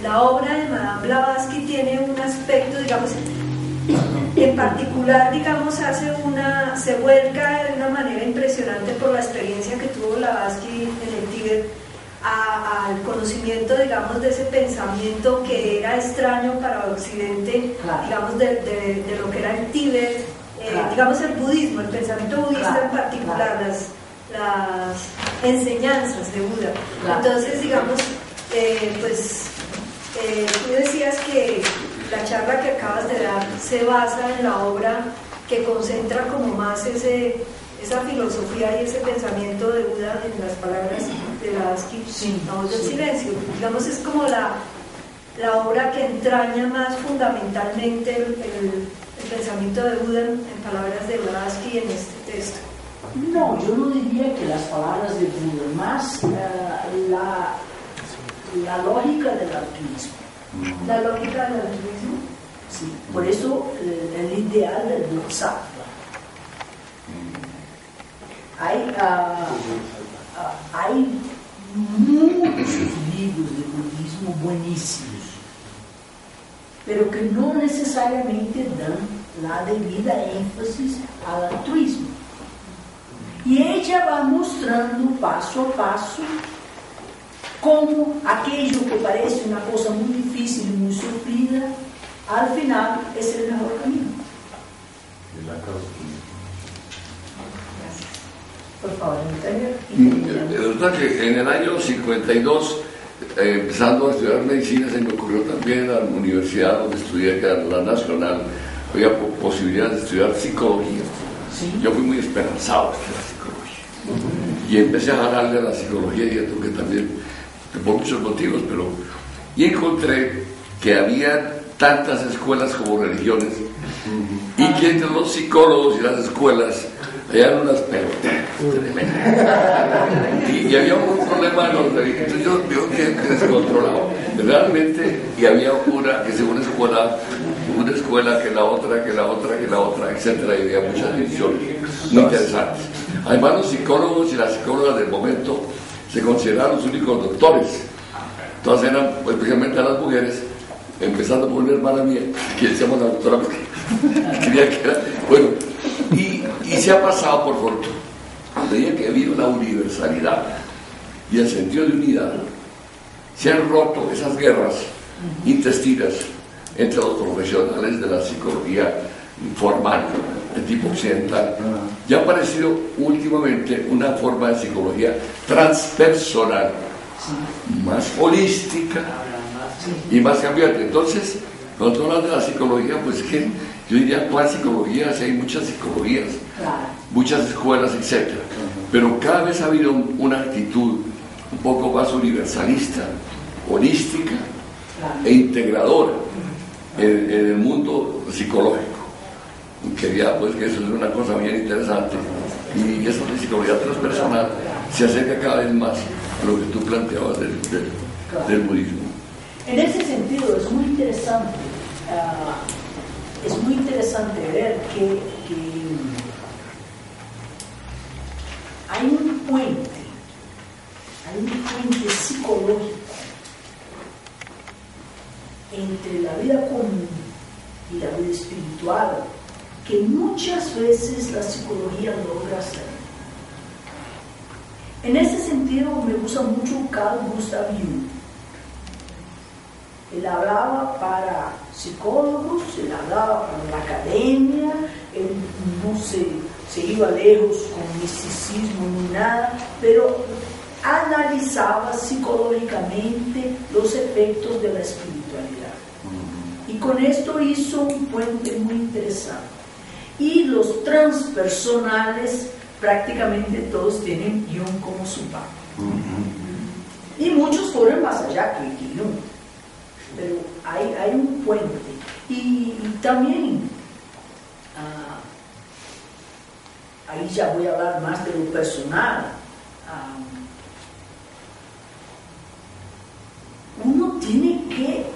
la obra de Madame Blavatsky tiene un aspecto, digamos, en particular, digamos, se vuelca de una manera impresionante por la experiencia que tuvo Blavatsky en el Tíbet al conocimiento, digamos, de ese pensamiento que era extraño para Occidente, digamos, de lo que era el Tíbet, digamos, el budismo, el pensamiento budista en particular, las enseñanzas de Buda. Entonces, digamos, tú decías que la charla que acabas de dar se basa en la obra que concentra como más esa filosofía y ese pensamiento de Buda en las palabras de Blavatsky, La voz del silencio. Digamos, es como la obra que entraña más fundamentalmente el pensamiento de Buda en palabras de Blavatsky en este texto. No, yo no diría que las palabras de Buda, más la lógica del altruismo. ¿La lógica del altruismo? Sí, por eso el ideal del bodhisattva. Hay muchos libros de budismo buenísimos, pero que no necesariamente dan la debida énfasis al altruismo. Y ella va mostrando paso a paso cómo aquello que parece una cosa muy difícil y muy sufrida, al final es el mejor camino. Por favor, resulta que en el año 52, empezando a estudiar medicina, se me ocurrió también en la universidad donde estudié, que era la Nacional, había posibilidad de estudiar psicología. ¿Sí? Yo fui muy esperanzado de la psicología. Y empecé a jalarle a la psicología, y esto que también, por muchos motivos, y encontré que había tantas escuelas como religiones, y que entre los psicólogos y las escuelas había unas peloteras tremendas. Y había un problema en los religiosos. Entonces yo veo que descontrolado realmente, y había una que según una escuela que la otra, etcétera, y había muchas divisiones muy interesantes. Además, los psicólogos y las psicólogas del momento se consideraban los únicos doctores. Todas eran, pues, especialmente a las mujeres, empezando por una hermana mía, que decíamos la doctora, creía que era, bueno, y se ha pasado por fortuna. A medida que ha habido la universalidad y el sentido de unidad, se han roto esas guerras intestinas entre los profesionales de la psicología formal, de tipo occidental. Ya ha aparecido últimamente una forma de psicología transpersonal, más holística y más cambiante. Entonces, cuando hablan de la psicología, pues que Yo diría cuál psicología, si hay muchas psicologías, muchas escuelas, etc. Pero cada vez ha habido una actitud un poco más universalista, holística e integradora en el mundo psicológico. Y quería pues que eso es una cosa bien interesante, y eso de psicología transpersonal se acerca cada vez más a lo que tú planteabas del budismo. En ese sentido es muy interesante ver que hay un puente psicológico entre la vida común y la vida espiritual que muchas veces la psicología logra hacer. En ese sentido me gusta mucho Carl Gustav Jung. Él hablaba para psicólogos, él hablaba para la academia, él no se iba lejos con misticismo ni nada, pero analizaba psicológicamente los efectos de la espiritualidad. Y con esto hizo un puente muy interesante. Y los transpersonales, prácticamente todos tienen Jung como su padre. Y muchos fueron más allá que Jung. Pero hay un puente. Y también, ahí ya voy a hablar más de lo personal. Uno tiene que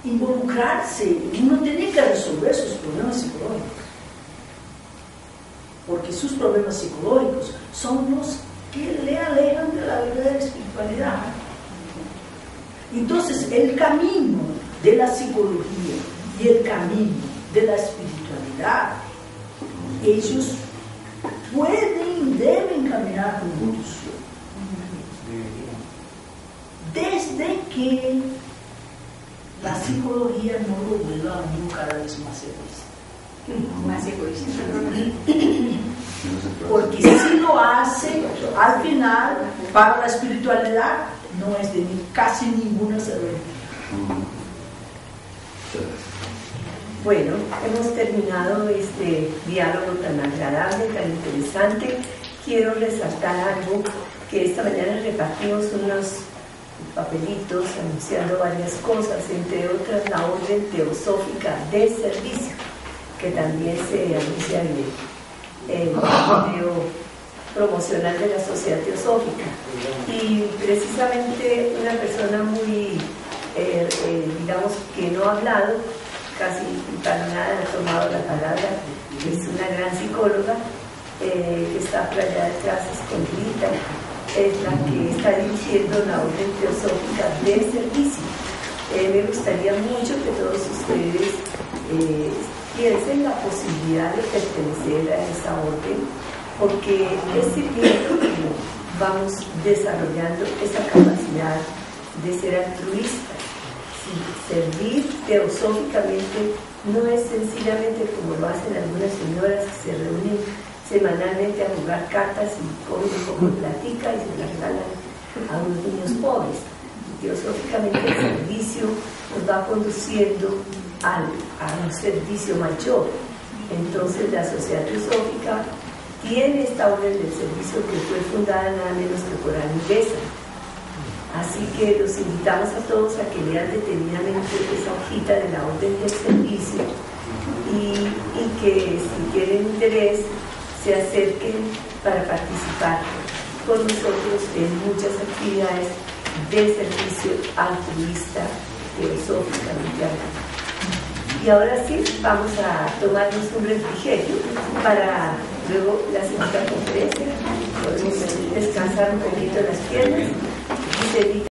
involucrarse, uno tiene que resolver sus problemas psicológicos. Porque sus problemas psicológicos son los que le alejan de la verdadera espiritualidad. Entonces, el camino de la psicología y el camino de la espiritualidad, ellos deben caminar juntos. Desde que la psicología no lo vuelva a uno cada vez más egoísta. Porque si lo hace, al final, para la espiritualidad, no es de casi ninguna servidumbre. Bueno, hemos terminado este diálogo tan agradable, tan interesante. Quiero resaltar algo, que esta mañana repartimos unos papelitos anunciando varias cosas, entre otras la orden teosófica de servicio, que también se anuncia en el video promocional de la Sociedad Teosófica. Y precisamente una persona muy, digamos, que no ha hablado, casi para nada ha tomado la palabra, es una gran psicóloga, que está por allá detrás escondida, es la que está dirigiendo la orden teosófica de servicio. Me gustaría mucho que todos ustedes piensen la posibilidad de pertenecer a esa orden, porque es sirviendo que vamos desarrollando esa capacidad de ser altruistas. Servir teosóficamente no es sencillamente como lo hacen algunas señoras que se reúnen semanalmente a jugar cartas y comen un poco de platica y se la regalan a unos niños pobres. Teosóficamente el servicio nos va conduciendo a un servicio mayor. Entonces la Sociedad Teosófica tiene esta orden del servicio que fue fundada nada menos que por Anilesa. Así que los invitamos a todos a que lean detenidamente esa hojita de la orden del servicio y que si tienen interés se acerquen para participar con nosotros en muchas actividades de servicio altruista, teosóficamente hablando. Y ahora sí, vamos a tomarnos un refrigerio para luego la segunda conferencia. Podemos descansar un poquito las piernas y seguir.